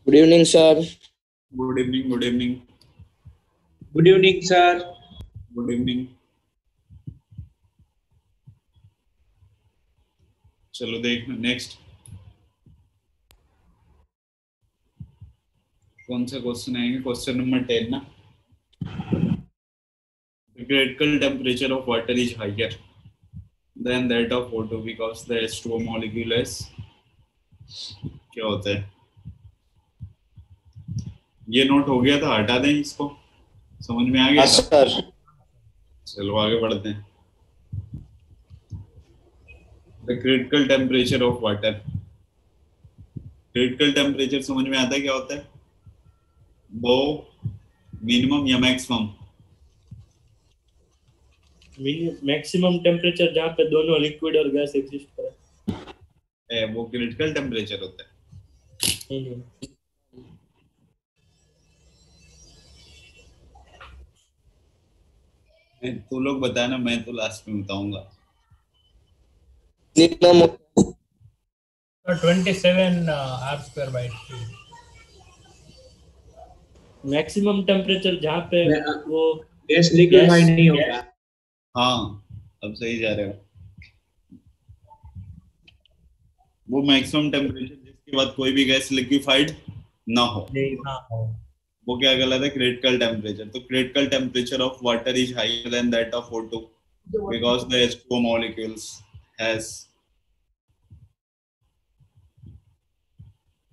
Good evening sir. Good evening, good evening. Good evening sir. Good evening. चलो देखना नेक्स्ट कौन सा क्वेश्चन आएंगे। क्वेश्चन नंबर 10 ना। The critical temperature of water is higher than that of O2 because the H2O molecule is क्या होता है? ये नोट हो गया था, हटा दें इसको, समझ में आ गया था? सर चलो आगे बढ़ते हैं। The critical temperature of water, critical temperature समझ में आता है क्या होता है? वो मिनिमम या मैक्सिमम? मैक्सिमम टेम्परेचर जहाँ पे दोनों लिक्विड और गैस एग्जिस्ट करे, वो क्रिटिकल टेम्परेचर होता है। तू लोग बताना, मैं तो लास्ट में बताऊंगा। 27 r²/3। मैक्सिमम टेम्परेचर जहाँ पे वो गैस लिक्विफाई नहीं होगा। हाँ अब सही जा रहे हो। वो मैक्सिमम टेम्परेचर जिसके बाद कोई भी गैस लिक्विफाइड ना हो, वो क्या कहलाता है? Critical temperature. तो critical temperature of water is higher than that of O2 because the H2O molecules has,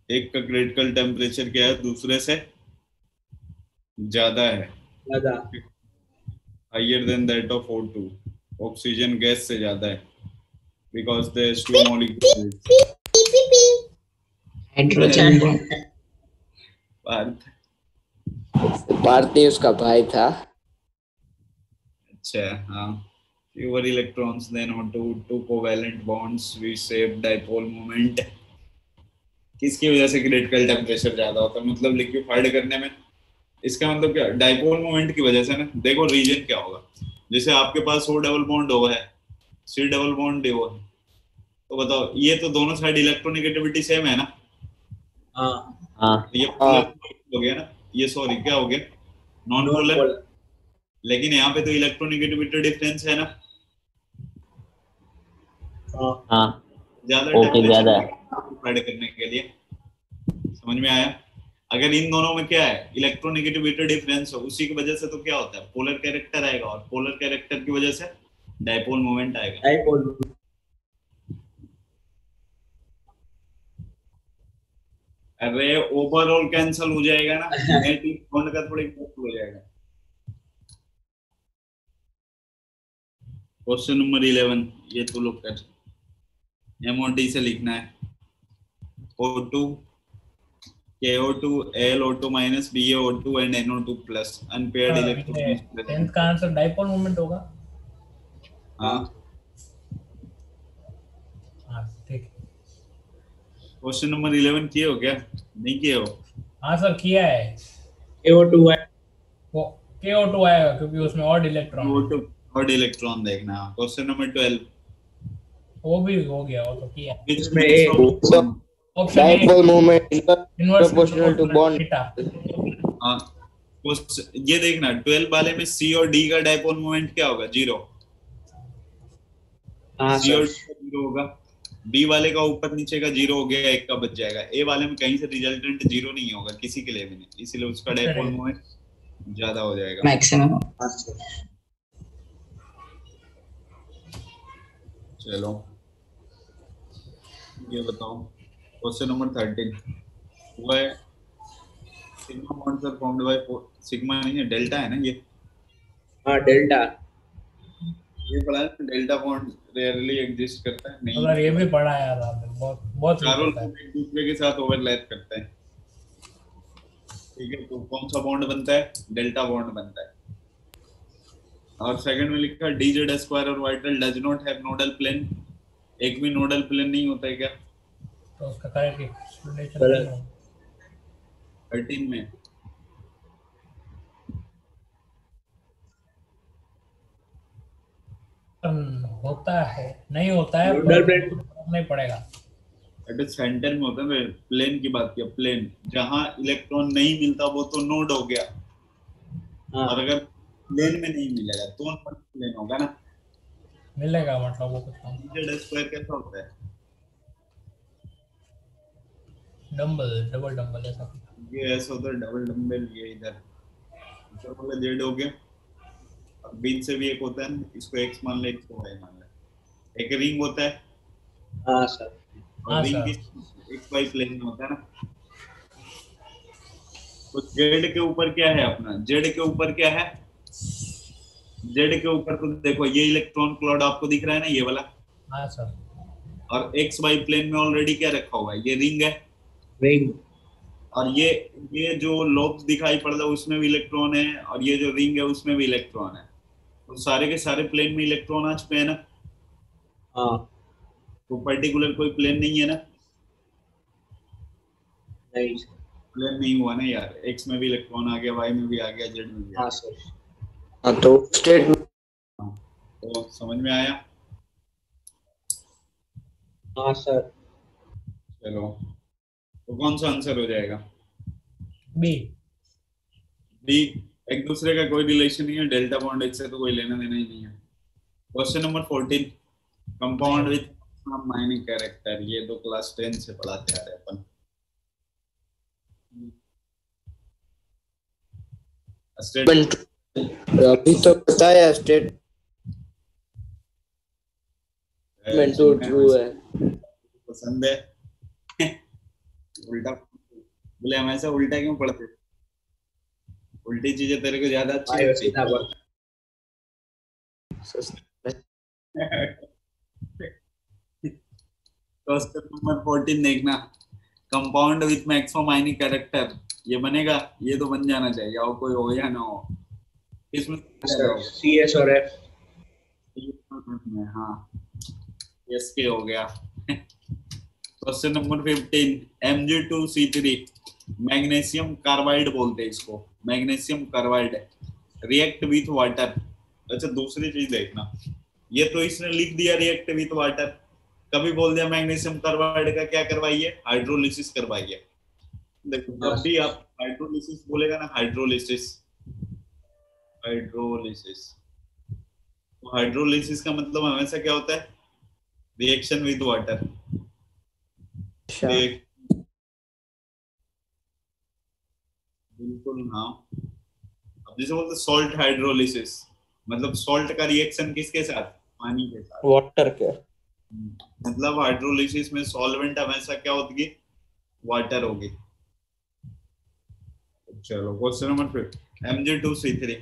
एक का क्रिटिकल टेम्परेचर क्या है, दूसरे से ज्यादा है, higher than that of O2, oxygen gas से ज्यादा है, because the H2O molecule hydrogen भारती उसका भाई था। अच्छा हाँ। fewer electrons than O2, two covalent bonds we shape dipole moment। किसकी वजह से क्रिटिकल टेम्परेचर ज्यादा होता है? मतलब लिक्विफाइड करने में। इसका मतलब क्या? डाइपोल मोमेंट की वजह से ना। देखो रीजन क्या होगा, जैसे आपके पास O डबल बॉन्ड O है, C डबल बॉन्ड O है, तो बताओ ये तो दोनों साइड इलेक्ट्रोनेगेटिविटी सेम है ना? ये हो गया ना, ये सॉरी क्या हो गया, नॉन पोलर। लेकिन यहाँ पे तो इलेक्ट्रोनेगेटिविटी डिफरेंस है ना, ज्यादा टेम्परेचर करने के लिए। समझ में आया? अगर इन दोनों में क्या है, इलेक्ट्रोनेगेटिविटी डिफरेंस हो, उसी की वजह से तो क्या होता है, पोलर कैरेक्टर आएगा, और पोलर कैरेक्टर की वजह से डाइपोल मोमेंट आएगा। अरे ओवरऑल कैंसिल हो जाएगा ना, नेगेटिव बॉन्ड का थोड़ी कैंसिल हो जाएगा। क्वेश्चन नंबर 11 ये तो लोग कर, MOT से लिखना है। O2 KO2 LO2 minus BaO2 and NO2 plus unpaired electrons। 10th का आंसर डाइपोल मोमेंट होगा। हाँ ठीक। क्वेश्चन नंबर 11 किए हो क्या? नहीं किए हो? हाँ सर किया है। KO2 है, वो KO2 आएगा क्योंकि उसमें ऑड इलेक्ट्रॉन है। ऑड इलेक्ट्रॉन देखना। क्वेश्चन नंबर 12 वो भी हो गया, वो तो किया। इसमें option dipole moment inverse proportional to bond. हाँ ये देखना 12 वाले में C और D का डाइपोल मोमेंट क्या होगा? 0। C और D का 0 होगा। B वाले का ऊपर नीचे का 0 हो गया, एक का बच जाएगा। A वाले में कहीं से रिजल्टेंट 0 नहीं होगा, किसी के लिए भी नहीं, इसीलिए उसका डाइपोल मोमेंट ज्यादा हो जाएगा, मैक्सिमम। चलो ये बताओ क्वेश्चन नंबर 13 हुआ है, sigma bonds are formed by, sigma नहीं है डेल्टा है ना ये? हाँ डेल्टा, ये पढ़ा है डेल्टा बॉन्ड रेयरली एग्जिस्ट करता है। नहीं अगर ये भी पढ़ा है यार आपने, बहुत चारों एक दूसरे के साथ ओवरलैप करते हैं। ठीक है, तो कौन सा बॉन्ड बनता है? डेल्टा बॉन्ड बनता है। और सेकंड में लिखा dz स्क्वायर और orbital does not have nodal plane. एक भी नोडल प्लेन नहीं होता है क्या? तो उसका करेक्ट एक्सप्लेनेशन 13 में होता है, नहीं होता है, नोडल प्लेन नहीं पड़ेगा। अरे सेंटर में होता है, प्लेन की बात किया, प्लेन जहां इलेक्ट्रॉन नहीं मिलता वो तो नोड हो गया। और अगर प्लेन में नहीं मिलेगा, तो प्लेन होगा ना। मिलेगा मतलब वो कुछ जेड स्क्वायर कैसा होता है? डंबल, डबल डंबल ऐसा कुछ। ये ऐसा होता है डबल डंबल, ये इधर ऊपर वाला जेड हो गया, और बीच से भी एक होता है ना, इसको एक्स मान ले, इसको वाई मान ले। एक रिंग होता है, हाँ सर। और हाँ ring sir. X Y plane में होता है ना। तो जेड के ऊपर क्या है अपना, जेड के ऊपर क्या है, जेड के ऊपर तो देखो ये इलेक्ट्रॉन क्लाउड आपको दिख रहा है ना, ये वाला। हाँ सर। और एक्स वाई प्लेन में ऑलरेडी क्या रखा हुआ है, ये रिंग है। रिंग। और ये जो लोब्स दिखाई पड़ रहा है उसमें भी इलेक्ट्रॉन है, और ये जो रिंग है उसमें भी इलेक्ट्रॉन है। तो सारे के सारे प्लेन में इलेक्ट्रॉन आ चुके हैं ना। हाँ। तो पर्टिकुलर कोई प्लेन नहीं है ना, नहीं। प्लेन नहीं हुआ ना यार। एक्स में भी इलेक्ट्रॉन आ गया, वाई में भी आ गया, जेड में भी आ हाँ गया। सर। हाँ तो स्टेट तो समझ में आया? हाँ सर। चलो, तो कौन सा आंसर हो जाएगा? बी। बी। एक दूसरे का कोई रिलेशन नहीं है, डेल्टा बॉन्ड एक्स से तो कोई लेना देना ही नहीं है। Question number 14, compound with mining character. ये तो क्लास 10 से पढ़ाते आ रहे अपन। स्टेटमेंट अभी तो बताया स्टेटमेंट तो ट्रू है। पसंद है। उल्टा बोले, हम ऐसा उल्टा क्यों पढ़ते? उल्टी चीजें तेरे को ज्यादा अच्छी आयो लगती सीधा बोल। क्वेश्चन नंबर 14 देखना, compound with maximum ionic character. ये बनेगा, ये तो बन जाना चाहिए, और कोई हो या ना हो। इसमें सर सी एस और एफ। हाँ, यस के हो गया। Question number 15, Mg2C3, magnesium carbide बोलते हैं इसको, magnesium carbide, react with water. अच्छा, दूसरी चीज देखना, ये तो इसने लिख दिया रिएक्ट विथ वाटर, कभी बोल दिया मैग्नीशियम कार्बाइड का क्या करवाइए, हाइड्रोलिसिस करवाइए। देखो, जब भी आप हाइड्रोलिसिस बोलेगा ना, हाइड्रोलिसिस, हाइड्रोलिसिस, तो हाइड्रोलिसिस का मतलब हमेशा क्या होता है, रिएक्शन विद वाटर। बिल्कुल हाँ। अब जैसे बोलते सॉल्ट हाइड्रोलिसिस, मतलब सॉल्ट का रिएक्शन किसके साथ, पानी के साथ, वाटर के। मतलब हाइड्रोलिसिस में सॉल्वेंट हमेशा क्या होगी, वाटर होगी। चलो क्वेश्चन नंबर 5, Mg2C3,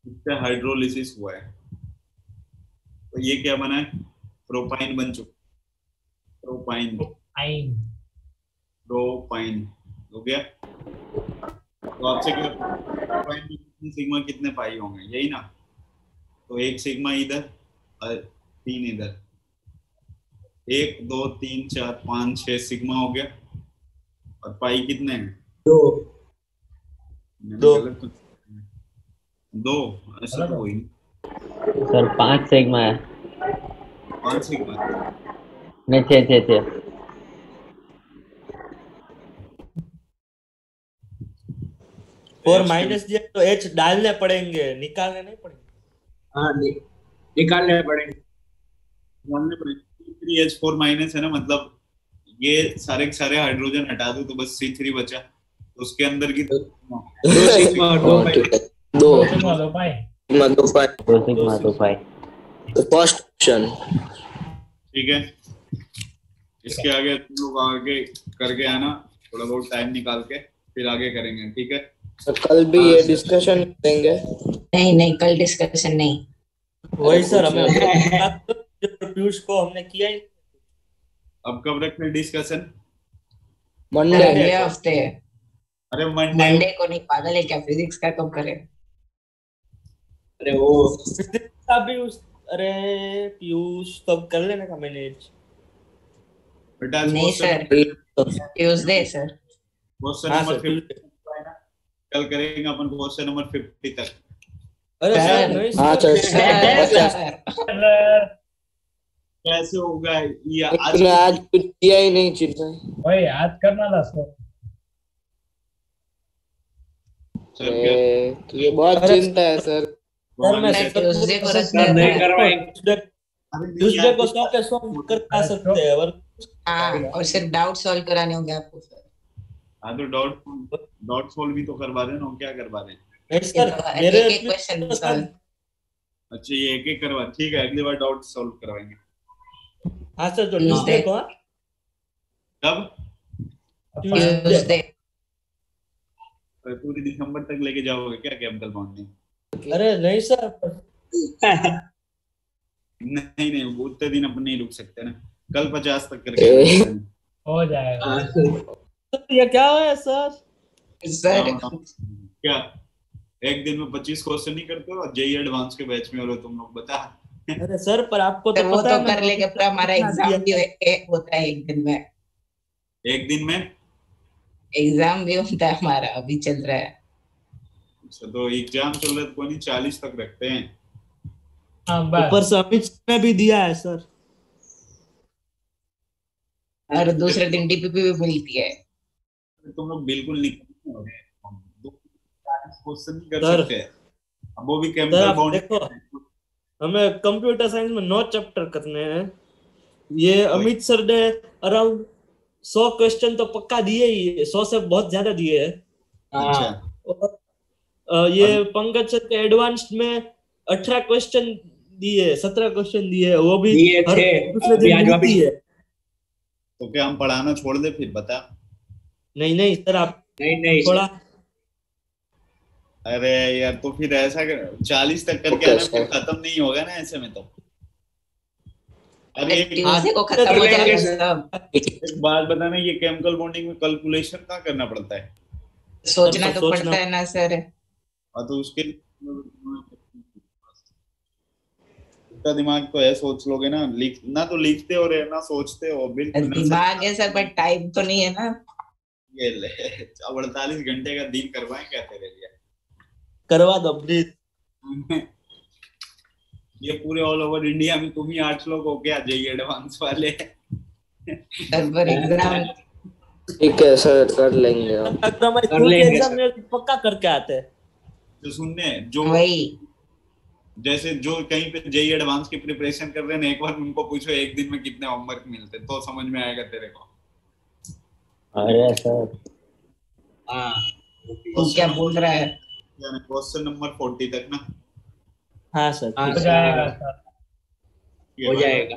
इसका हाइड्रोलिसिस हुआ है, तो ये क्या बना है, प्रोपाइन बन चुका, प्रोपाइन, आइन। प्रोपाइन हो गया। तो आपसे क्या, प्रोपाइन में कितने सिग्मा कितने पाई होंगे, यही ना। तो एक सिग्मा इधर और 3 इधर, 1 2 3 4 5 6 सिग्मा हो गया। और पाई कितने हैं, 2। दो। ऐसा तो कोई नहीं। सर 5 सिग्मा है। 5 सिग्मा नहीं 6 और माइनस दिया तो एच डालने पड़ेंगे, निकालने नहीं पड़ेंगे। हाँ निकालने पड़ेंगे। 3H4 माइनस है ना, मतलब ये सारे के सारे हाइड्रोजन हटा दो तो बस C3 बचा, तो उसके अंदर की 2 सिग्मा और 2 पाई। दो सिग्मा 2 पाई। सिग्मा 2 पाई। 2 सिग्मा 2 पाई। तो फर्स्ट ऑप्शन। ठीक है। इसके आगे तुम लोग आगे करके आना, थोड़ा बहुत टाइम निकाल के, फिर आगे करेंगे, ठीक है। तो कल भी ये डिस्कशन करेंगे। नहीं कल डिस्कशन नहीं। वही सर, हमें पीयूष को हमने किया ही। अब कब रखें डिस्कशन, मंडे। अगले हफ्ते। अरे मंडे को नहीं, पागल है क्या, फिजिक्स का कब करें। अरे वो पीयूष, अरे पीयूष तो अब कर लेने का मैनेज। नहीं सर, ट्यूसडे सर। क्वेश्चन हाँ नंबर सर, 50 कल करेंगे अपन, क्वेश्चन नंबर 50 तक। अरे सर नहीं हाँ सर, कैसे होगा ये आज कुछ किया ही नहीं चिन्ह। भाई आज करना था सर। सर क्या तुझे बहुत अरे चिंता है सर। सर मैं मैं ट्यूसडे को रखते सर नहीं हैं। करवाएंगे। अरे नहीं ट्यूसडे यार, को 100 के 100 करवा सकते हैं हाँ, और सिर्फ डाउट सॉल्व कराने होंगे आपको सर। हाँ तो डॉट सॉल्व भी तो करवा रहे ना, क्या करवा रहे हैं? नहीं ये सर तो मेरे एक एक क्वेश्चन सॉल्व। अच्छा ये एक एक करवा, ठीक है अगली बार डाउट सॉल्व करवाएंगे। हाँ सर तो Tuesday. ट्यूसडे को हाँ? कब? ट्यूसडे। पूरी दिसंबर तक लेके जाओगे क्या केमिकल बॉन्डिंग? अरे नहीं सर नहीं नहीं वो उतने दिन अपन नहीं रुक सकते ना, कल 50 तक करके रखते हैं। हो जाएगा। ये क्या है सर? सर क्या एक दिन में 25 क्वेश्चन नहीं करते हो? जेई एडवांस के बैच में हो रहे तुम लोग, बता। अरे सर पर आपको तो तो वो पता तो है मैं कर लेंगे, पर हमारा एग्जाम भी होता है एक दिन में। एक दिन में? एग्जाम भी होता है हमारा, अभी चल रहा है। अच्छा तो एग्जाम चल रहा है तो नहीं 40 तक रखते हैं। हाँ ऊपर बस से अमित सर ने भी दिया है सर। और दूसरे दिन डीपीपी भी मिलती है। तुम लोग बिल्कुल नहीं 40 क्वेश्चन नहीं कर सर सकते। अब वो भी सर केमिकल आप बॉन्डिंग। देखो हमें कंप्यूटर साइंस में 9 चैप्टर करने हैं। ये अमित सर ने अराउंड 100 क्वेश्चन तो पक्का दिए ही है, 100 से बहुत ज्यादा दिए हैं। अच्छा और ये पंकज सर के एडवांस्ड में 18 क्वेश्चन दिए, 17 क्वेश्चन दिए, वो भी दिए हर थे। दूसरे अभी दिन आज मिलती वापिस है। तो क्या हम पढ़ाना छोड़ दे फिर, बता। नहीं नहीं सर आप नहीं थोड़ा अरे यार तो फिर ऐसा 40 तक करके ओके, आना, फिर सर। खत्म नहीं होगा ना ऐसे में तो। अरे एक ट्यूसडे को खत्म हो जाएगा सब। एक बात बताना, ये केमिकल बॉन्डिंग में कैलकुलेशन क्या करना पड़ता है? सोचना सर, तो सोचना पड़ता है ना सर। और तो उसके इतना दिमाग तो है, सोच लोगे ना, लिख ना तो लिखते हो रे ना सोचते हो बिल्कुल। दिमाग है सर, पर टाइम तो नहीं है ना। ये ले अब 48 घंटे का दिन करवाएं क्या तेरे लिए? करवा दो प्लीज। ये पूरे ऑल ओवर इंडिया में तुम ही 8 लोग हो क्या जेई एडवांस वाले? सर पर एग्जाम ठीक है सर, कर लेंगे हम। अगर हमारे कर खुद के लेंगे एग्जाम सर। में पक्का करके आते हैं। तो सुनने जो वही जैसे जो कहीं पे जेई एडवांस की प्रिपरेशन कर रहे हैं, एक बार उनको पूछो एक दिन में कितने होमवर्क मिलते तो समझ में आएगा तेरे को। अरे सर हाँ तू क्या बोल रहा है? क्वेश्चन नंबर 40 तक ना? हाँ सर हाँ ठीक है। हो जाएगा सर, सर। ये हो भाई, जाएगा।